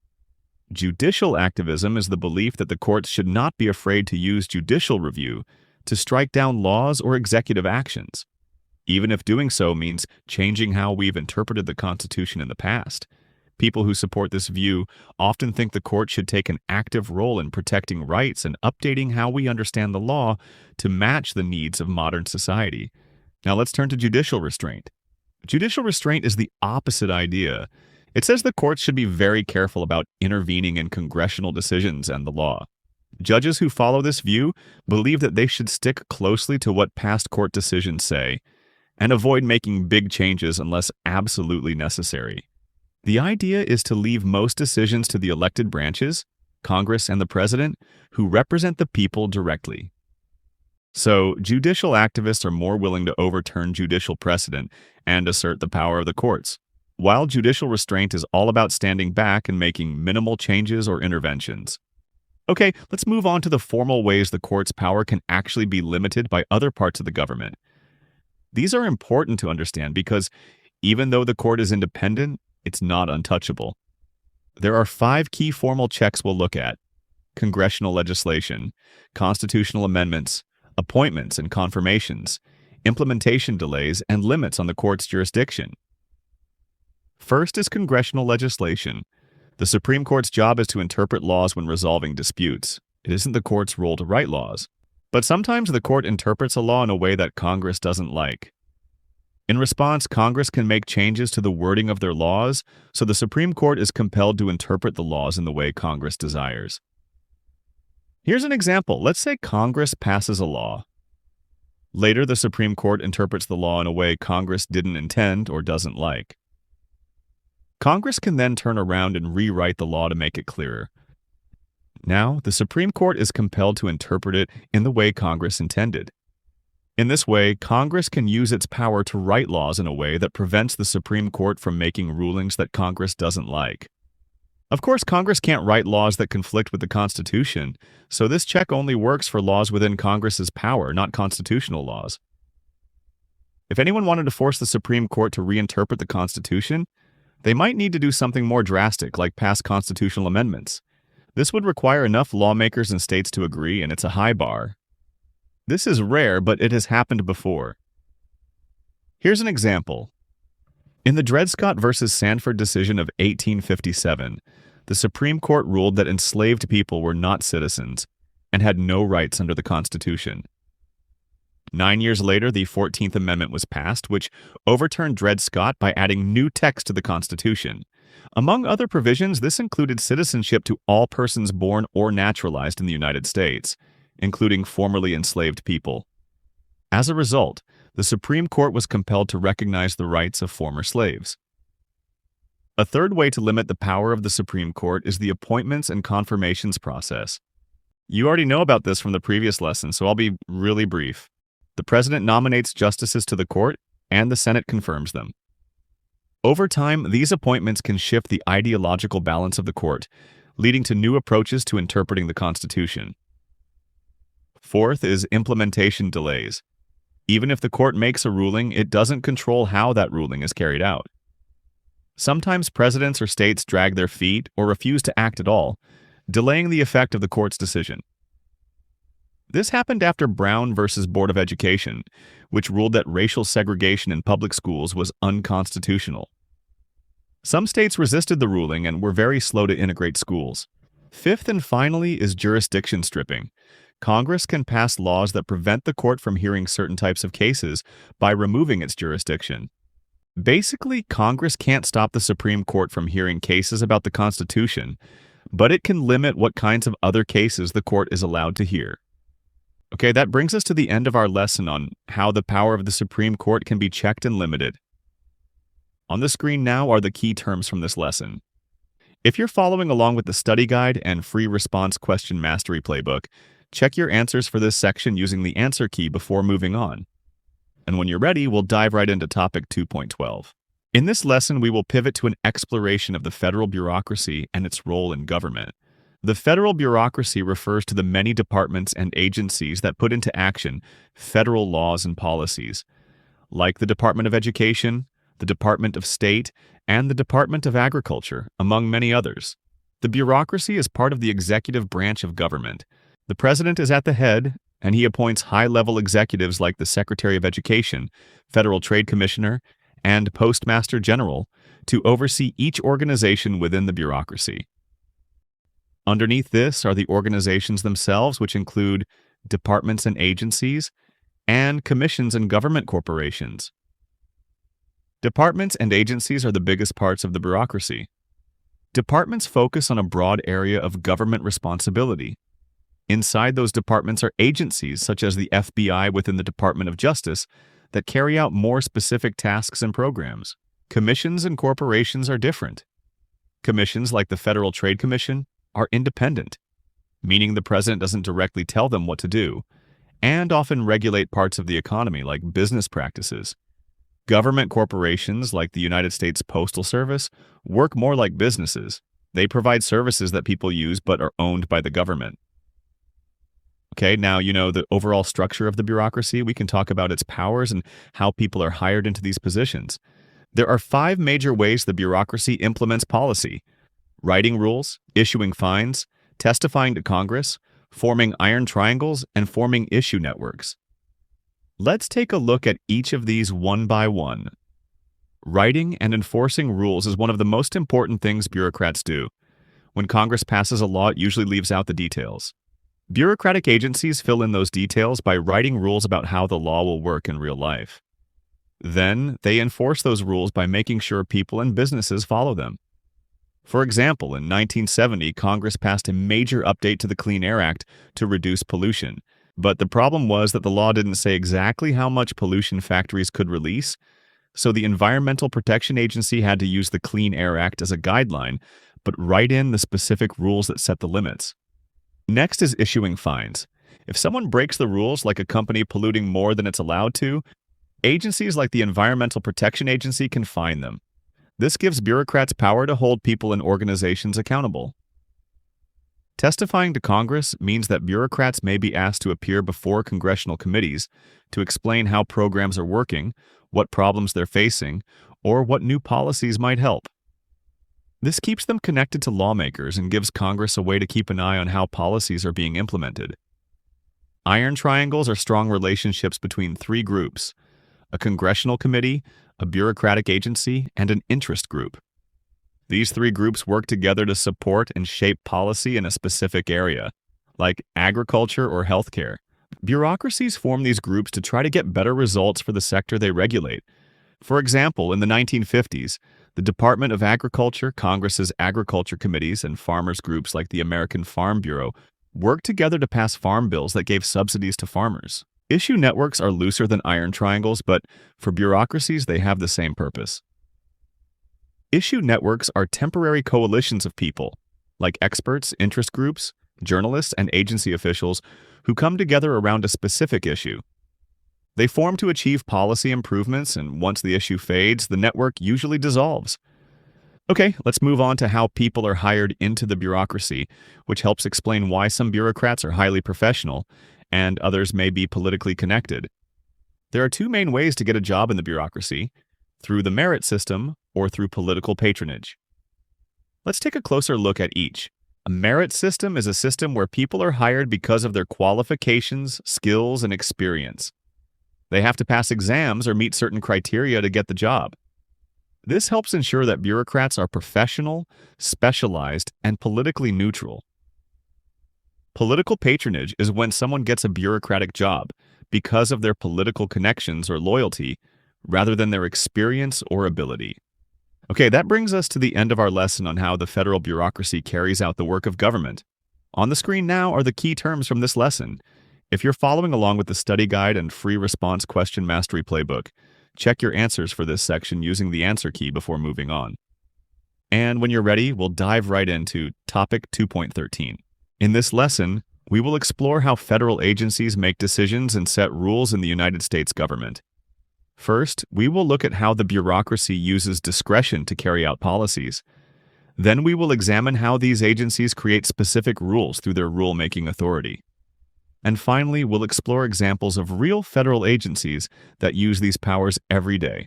Judicial activism is the belief that the courts should not be afraid to use judicial review to strike down laws or executive actions. even if doing so means changing how we've interpreted the Constitution in the past. People who support this view often think the court should take an active role in protecting rights and updating how we understand the law to match the needs of modern society. Now let's turn to judicial restraint. Judicial restraint is the opposite idea. It says the courts should be very careful about intervening in congressional decisions and the law. Judges who follow this view believe that they should stick closely to what past court decisions say and avoid making big changes unless absolutely necessary. The idea is to leave most decisions to the elected branches, Congress and the President, who represent the people directly. So, judicial activists are more willing to overturn judicial precedent and assert the power of the courts, while judicial restraint is all about standing back and making minimal changes or interventions. Okay, let's move on to the formal ways the court's power can actually be limited by other parts of the government. These are important to understand because even though the court is independent, it's not untouchable. There are 5 key formal checks we'll look at: congressional legislation, constitutional amendments, appointments and confirmations, implementation delays, and limits on the court's jurisdiction. First is congressional legislation. The Supreme Court's job is to interpret laws when resolving disputes. It isn't the court's role to write laws. But sometimes the court interprets a law in a way that Congress doesn't like. In response, Congress can make changes to the wording of their laws, so the Supreme Court is compelled to interpret the laws in the way Congress desires. Here's an example. Let's say Congress passes a law. Later, the Supreme Court interprets the law in a way Congress didn't intend or doesn't like. Congress can then turn around and rewrite the law to make it clearer. Now, the Supreme Court is compelled to interpret it in the way Congress intended. In this way, Congress can use its power to write laws in a way that prevents the Supreme Court from making rulings that Congress doesn't like. Of course, Congress can't write laws that conflict with the Constitution, so this check only works for laws within Congress's power, not constitutional laws. If anyone wanted to force the Supreme Court to reinterpret the Constitution, they might need to do something more drastic, like pass constitutional amendments. This would require enough lawmakers and states to agree, and it's a high bar. This is rare, but it has happened before. Here's an example. In the Dred Scott v. Sanford decision of 1857, the Supreme Court ruled that enslaved people were not citizens and had no rights under the Constitution. 9 years later, the 14th Amendment was passed, which overturned Dred Scott by adding new text to the Constitution. Among other provisions, this included citizenship to all persons born or naturalized in the United States, including formerly enslaved people. As a result, the Supreme Court was compelled to recognize the rights of former slaves. A third way to limit the power of the Supreme Court is the appointments and confirmations process. You already know about this from the previous lesson, so I'll be really brief. The President nominates justices to the court, and the Senate confirms them. Over time, these appointments can shift the ideological balance of the court, leading to new approaches to interpreting the Constitution. Fourth is implementation delays. Even if the court makes a ruling, it doesn't control how that ruling is carried out. Sometimes presidents or states drag their feet or refuse to act at all, delaying the effect of the court's decision. This happened after Brown v. Board of Education, which ruled that racial segregation in public schools was unconstitutional. Some states resisted the ruling and were very slow to integrate schools. Fifth and finally is jurisdiction stripping. Congress can pass laws that prevent the court from hearing certain types of cases by removing its jurisdiction. Basically, Congress can't stop the Supreme Court from hearing cases about the Constitution, but it can limit what kinds of other cases the court is allowed to hear. Okay, that brings us to the end of our lesson on how the power of the Supreme Court can be checked and limited. On the screen now are the key terms from this lesson. If you're following along with the study guide and free response question mastery playbook, check your answers for this section using the answer key before moving on. And when you're ready, we'll dive right into topic 2.12. In this lesson, we will pivot to an exploration of the federal bureaucracy and its role in government. The federal bureaucracy refers to the many departments and agencies that put into action federal laws and policies, like the Department of Education, the Department of State, and the Department of Agriculture, among many others. The bureaucracy is part of the executive branch of government. The president is at the head, and he appoints high-level executives like the Secretary of Education, Federal Trade Commissioner, and Postmaster General to oversee each organization within the bureaucracy. Underneath this are the organizations themselves, which include departments and agencies, and commissions and government corporations. Departments and agencies are the biggest parts of the bureaucracy. Departments focus on a broad area of government responsibility. Inside those departments are agencies, such as the FBI within the Department of Justice, that carry out more specific tasks and programs. Commissions and corporations are different. Commissions, like the Federal Trade Commission, are independent, meaning the president doesn't directly tell them what to do, and often regulate parts of the economy, like business practices. Government corporations, like the United States Postal Service, work more like businesses. They provide services that people use but are owned by the government. Okay, now you know the overall structure of the bureaucracy. We can talk about its powers and how people are hired into these positions. There are 5 major ways the bureaucracy implements policy: writing rules, issuing fines, testifying to Congress, forming iron triangles, and forming issue networks. Let's take a look at each of these one by one. Writing and enforcing rules is one of the most important things bureaucrats do. When Congress passes a law, it usually leaves out the details. Bureaucratic agencies fill in those details by writing rules about how the law will work in real life. Then, they enforce those rules by making sure people and businesses follow them. For example, in 1970, Congress passed a major update to the Clean Air Act to reduce pollution. But the problem was that the law didn't say exactly how much pollution factories could release, so the Environmental Protection Agency had to use the Clean Air Act as a guideline, but write in the specific rules that set the limits. Next is issuing fines. If someone breaks the rules, like a company polluting more than it's allowed to, agencies like the Environmental Protection Agency can fine them. This gives bureaucrats power to hold people and organizations accountable. Testifying to Congress means that bureaucrats may be asked to appear before congressional committees to explain how programs are working, what problems they're facing, or what new policies might help. This keeps them connected to lawmakers and gives Congress a way to keep an eye on how policies are being implemented. Iron triangles are strong relationships between 3 groups: a congressional committee, a bureaucratic agency, and an interest group. These 3 groups work together to support and shape policy in a specific area, like agriculture or healthcare. Bureaucracies form these groups to try to get better results for the sector they regulate. For example, in the 1950s, the Department of Agriculture, Congress's agriculture committees, and farmers' groups like the American Farm Bureau worked together to pass farm bills that gave subsidies to farmers. Issue networks are looser than iron triangles, but for bureaucracies, they have the same purpose. Issue networks are temporary coalitions of people, like experts, interest groups, journalists, and agency officials who come together around a specific issue. They form to achieve policy improvements, and once the issue fades, the network usually dissolves. Okay, let's move on to how people are hired into the bureaucracy, which helps explain why some bureaucrats are highly professional and others may be politically connected. There are 2 main ways to get a job in the bureaucracy: through the merit system or through political patronage. Let's take a closer look at each. A merit system is a system where people are hired because of their qualifications, skills, and experience. They have to pass exams or meet certain criteria to get the job. This helps ensure that bureaucrats are professional, specialized, and politically neutral. Political patronage is when someone gets a bureaucratic job because of their political connections or loyalty, rather than their experience or ability. Okay, that brings us to the end of our lesson on how the federal bureaucracy carries out the work of government. On the screen now are the key terms from this lesson. If you're following along with the study guide and free response question mastery playbook, check your answers for this section using the answer key before moving on. And when you're ready, we'll dive right into Topic 2.13. In this lesson, we will explore how federal agencies make decisions and set rules in the United States government. First, we will look at how the bureaucracy uses discretion to carry out policies. Then we will examine how these agencies create specific rules through their rulemaking authority. And finally, we'll explore examples of real federal agencies that use these powers every day.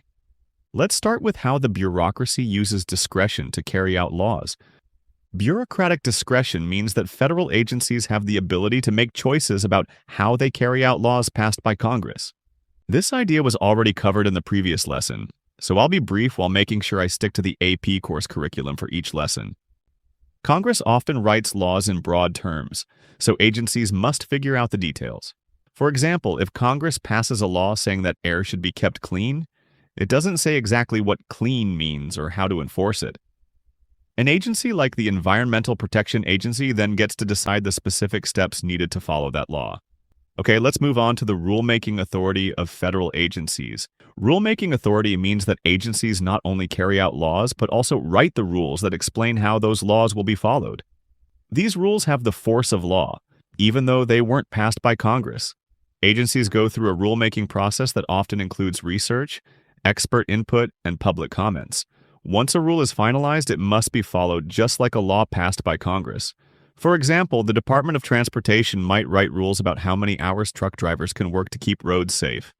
Let's start with how the bureaucracy uses discretion to carry out laws. Bureaucratic discretion means that federal agencies have the ability to make choices about how they carry out laws passed by Congress. This idea was already covered in the previous lesson, so I'll be brief while making sure I stick to the AP course curriculum for each lesson. Congress often writes laws in broad terms, so agencies must figure out the details. For example, if Congress passes a law saying that air should be kept clean, it doesn't say exactly what clean means or how to enforce it. An agency like the Environmental Protection Agency then gets to decide the specific steps needed to follow that law. Okay, let's move on to the rulemaking authority of federal agencies. Rulemaking authority means that agencies not only carry out laws, but also write the rules that explain how those laws will be followed. These rules have the force of law, even though they weren't passed by Congress. Agencies go through a rulemaking process that often includes research, expert input, and public comments. Once a rule is finalized, it must be followed just like a law passed by Congress. For example, the Department of Transportation might write rules about how many hours truck drivers can work to keep roads safe.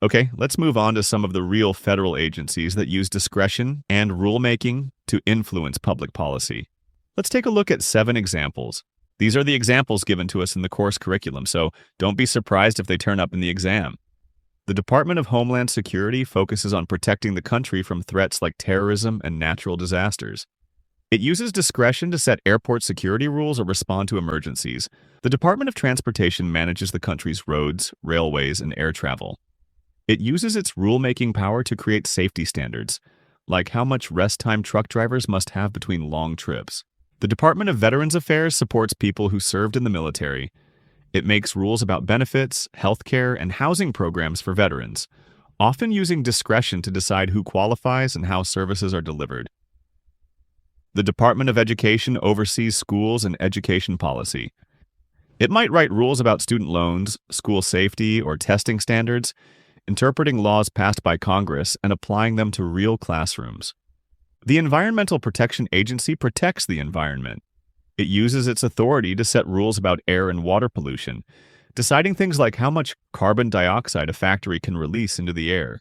Okay, let's move on to some of the real federal agencies that use discretion and rulemaking to influence public policy. Let's take a look at 7 examples. These are the examples given to us in the course curriculum, so don't be surprised if they turn up in the exam. The Department of Homeland Security focuses on protecting the country from threats like terrorism and natural disasters. It uses discretion to set airport security rules or respond to emergencies. The Department of Transportation manages the country's roads, railways, and air travel. It uses its rulemaking power to create safety standards, like how much rest time truck drivers must have between long trips. The Department of Veterans Affairs supports people who served in the military. It makes rules about benefits, healthcare, and housing programs for veterans, often using discretion to decide who qualifies and how services are delivered. The Department of Education oversees schools and education policy. It might write rules about student loans, school safety, or testing standards, interpreting laws passed by Congress and applying them to real classrooms. The Environmental Protection Agency protects the environment. It uses its authority to set rules about air and water pollution, deciding things like how much carbon dioxide a factory can release into the air.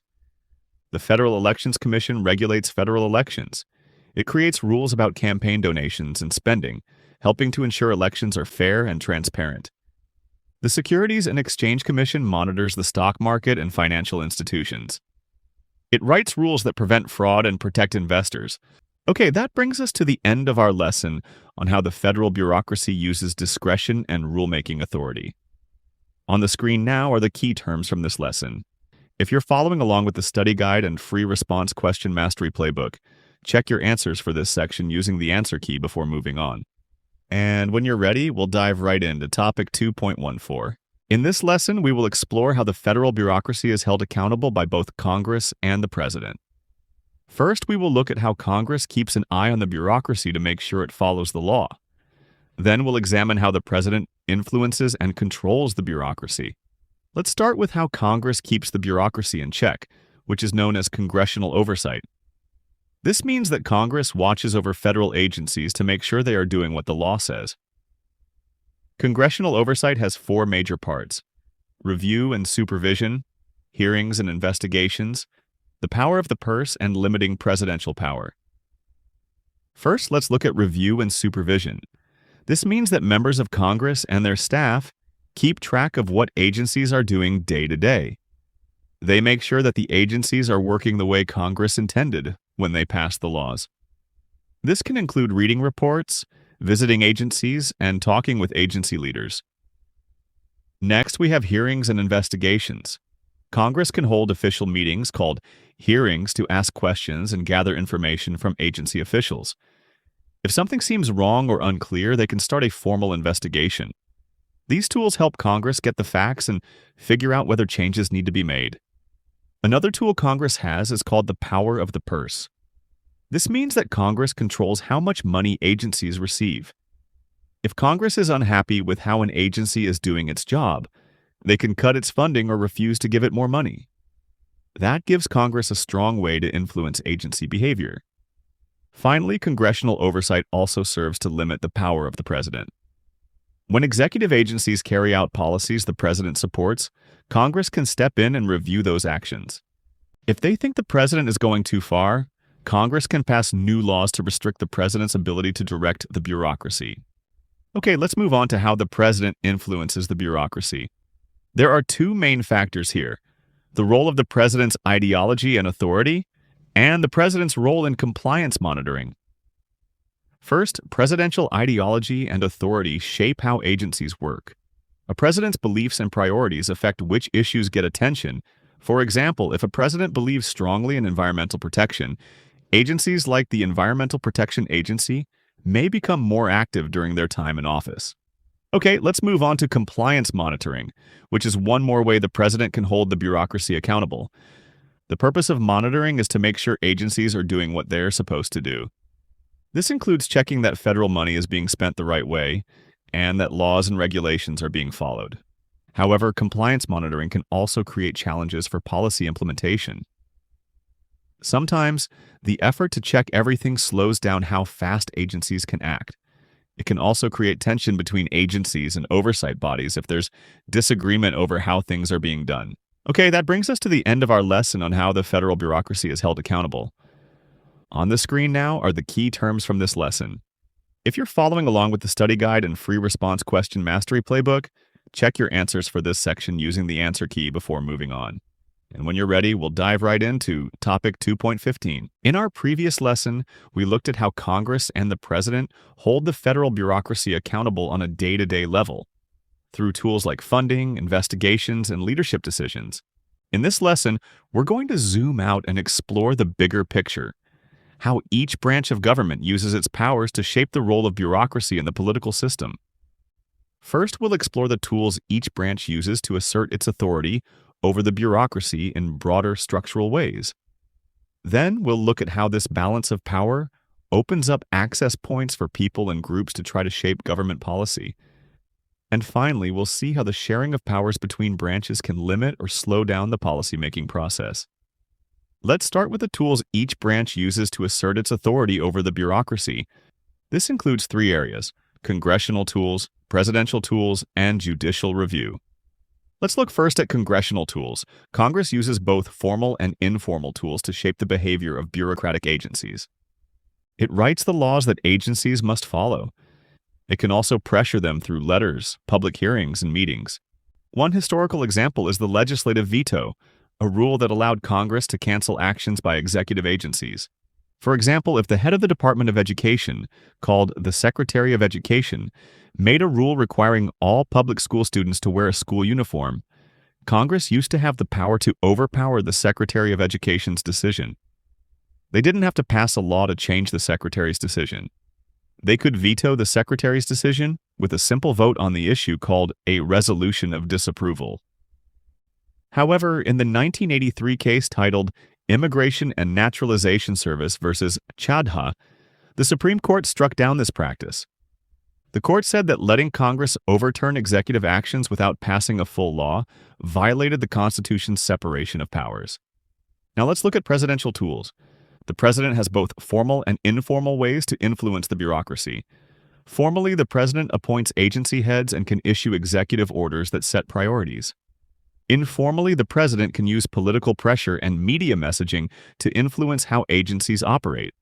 The Federal Elections Commission regulates federal elections. It creates rules about campaign donations and spending, helping to ensure elections are fair and transparent. The Securities and Exchange Commission monitors the stock market and financial institutions. It writes rules that prevent fraud and protect investors. Okay, that brings us to the end of our lesson on how the federal bureaucracy uses discretion and rulemaking authority. On the screen now are the key terms from this lesson. If you're following along with the study guide and free response question mastery playbook, check your answers for this section using the answer key before moving on. And when you're ready, we'll dive right into topic 2.14. In this lesson, we will explore how the federal bureaucracy is held accountable by both Congress and the President. First, we will look at how Congress keeps an eye on the bureaucracy to make sure it follows the law. Then we'll examine how the President influences and controls the bureaucracy. Let's start with how Congress keeps the bureaucracy in check, which is known as congressional oversight. This means that Congress watches over federal agencies to make sure they are doing what the law says. Congressional oversight has 4 major parts: review and supervision, hearings and investigations, the power of the purse, and limiting presidential power. First, let's look at review and supervision. This means that members of Congress and their staff keep track of what agencies are doing day to day. They make sure that the agencies are working the way Congress intended when they pass the laws. This can include reading reports, visiting agencies, and talking with agency leaders. Next, we have hearings and investigations. Congress can hold official meetings called hearings to ask questions and gather information from agency officials. If something seems wrong or unclear, they can start a formal investigation. These tools help Congress get the facts and figure out whether changes need to be made. Another tool Congress has is called the power of the purse. This means that Congress controls how much money agencies receive. If Congress is unhappy with how an agency is doing its job, they can cut its funding or refuse to give it more money. That gives Congress a strong way to influence agency behavior. Finally, congressional oversight also serves to limit the power of the president. When executive agencies carry out policies the president supports, Congress can step in and review those actions. If they think the president is going too far, Congress can pass new laws to restrict the president's ability to direct the bureaucracy. Okay, let's move on to how the president influences the bureaucracy. There are two main factors here: the role of the president's ideology and authority, and the president's role in compliance monitoring. First, presidential ideology and authority shape how agencies work. A president's beliefs and priorities affect which issues get attention. For example, if a president believes strongly in environmental protection, agencies like the Environmental Protection Agency may become more active during their time in office. Okay, let's move on to compliance monitoring, which is one more way the president can hold the bureaucracy accountable. The purpose of monitoring is to make sure agencies are doing what they're supposed to do. This includes checking that federal money is being spent the right way and that laws and regulations are being followed. However, compliance monitoring can also create challenges for policy implementation. Sometimes, the effort to check everything slows down how fast agencies can act. It can also create tension between agencies and oversight bodies if there's disagreement over how things are being done. Okay, that brings us to the end of our lesson on how the federal bureaucracy is held accountable. On the screen now are the key terms from this lesson. If you're following along with the study guide and free response question mastery playbook, check your answers for this section using the answer key before moving on. And when you're ready, we'll dive right into topic 2.15. In our previous lesson, we looked at how Congress and the president hold the federal bureaucracy accountable on a day-to-day level through tools like funding, investigations, and leadership decisions. In this lesson, we're going to zoom out and explore the bigger picture, how each branch of government uses its powers to shape the role of bureaucracy in the political system. First, we'll explore the tools each branch uses to assert its authority over the bureaucracy in broader structural ways. Then we'll look at how this balance of power opens up access points for people and groups to try to shape government policy. And finally, we'll see how the sharing of powers between branches can limit or slow down the policymaking process. Let's start with the tools each branch uses to assert its authority over the bureaucracy. This includes three areas: congressional tools, presidential tools, and judicial review. Let's look first at congressional tools. Congress uses both formal and informal tools to shape the behavior of bureaucratic agencies. It writes the laws that agencies must follow. It can also pressure them through letters, public hearings, and meetings. One historical example is the legislative veto, a rule that allowed Congress to cancel actions by executive agencies. For example, if the head of the Department of Education, called the Secretary of Education, made a rule requiring all public school students to wear a school uniform, Congress used to have the power to overpower the Secretary of Education's decision. They didn't have to pass a law to change the Secretary's decision. They could veto the Secretary's decision with a simple vote on the issue called a resolution of disapproval. However, in the 1983 case titled Immigration and Naturalization Service versus Chadha, the Supreme Court struck down this practice. The court said that letting Congress overturn executive actions without passing a full law violated the Constitution's separation of powers. Now let's look at presidential tools. The president has both formal and informal ways to influence the bureaucracy. Formally, the president appoints agency heads and can issue executive orders that set priorities. Informally, the president can use political pressure and media messaging to influence how agencies operate.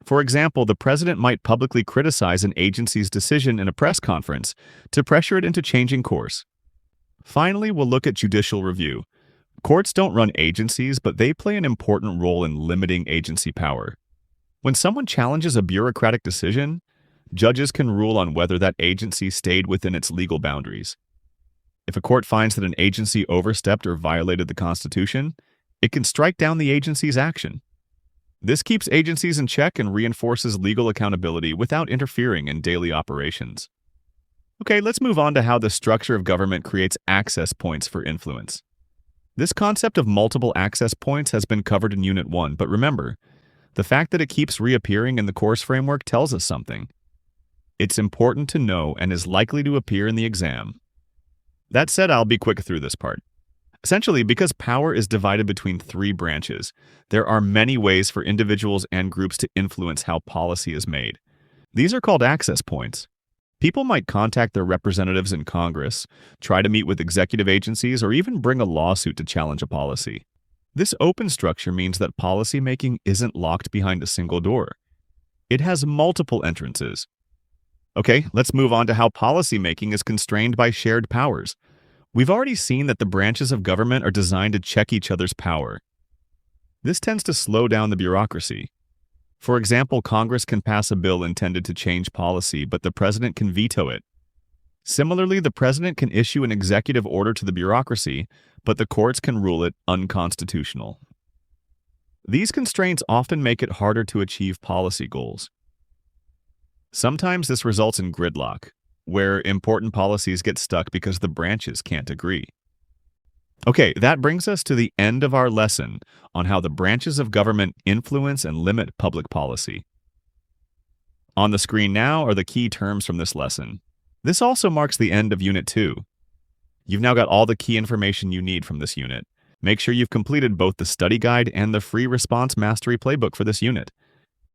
For example, the president might publicly criticize an agency's decision in a press conference to pressure it into changing course. Finally, we'll look at judicial review. Courts don't run agencies, but they play an important role in limiting agency power. When someone challenges a bureaucratic decision, judges can rule on whether that agency stayed within its legal boundaries. If a court finds that an agency overstepped or violated the Constitution, it can strike down the agency's action. This keeps agencies in check and reinforces legal accountability without interfering in daily operations. Okay, let's move on to how the structure of government creates access points for influence. This concept of multiple access points has been covered in Unit 1, but remember, the fact that it keeps reappearing in the course framework tells us something. It's important to know and is likely to appear in the exam. That said, I'll be quick through this part. Essentially, because power is divided between three branches, there are many ways for individuals and groups to influence how policy is made. These are called access points. People might contact their representatives in Congress, try to meet with executive agencies, or even bring a lawsuit to challenge a policy. This open structure means that policymaking isn't locked behind a single door. It has multiple entrances. Okay, let's move on to how policymaking is constrained by shared powers. We've already seen that the branches of government are designed to check each other's power. This tends to slow down the bureaucracy. For example, Congress can pass a bill intended to change policy, but the president can veto it. Similarly, the president can issue an executive order to the bureaucracy, but the courts can rule it unconstitutional. These constraints often make it harder to achieve policy goals. Sometimes this results in gridlock, where important policies get stuck because the branches can't agree. Okay, that brings us to the end of our lesson on how the branches of government influence and limit public policy. On the screen now are the key terms from this lesson. This also marks the end of Unit 2. You've now got all the key information you need from this unit. Make sure you've completed both the study guide and the free response mastery playbook for this unit.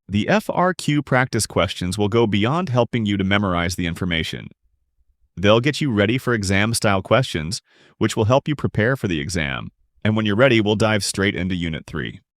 The FRQ practice questions will go beyond helping you to memorize the information. They'll get you ready for exam-style questions, which will help you prepare for the exam. And when you're ready, we'll dive straight into Unit 3.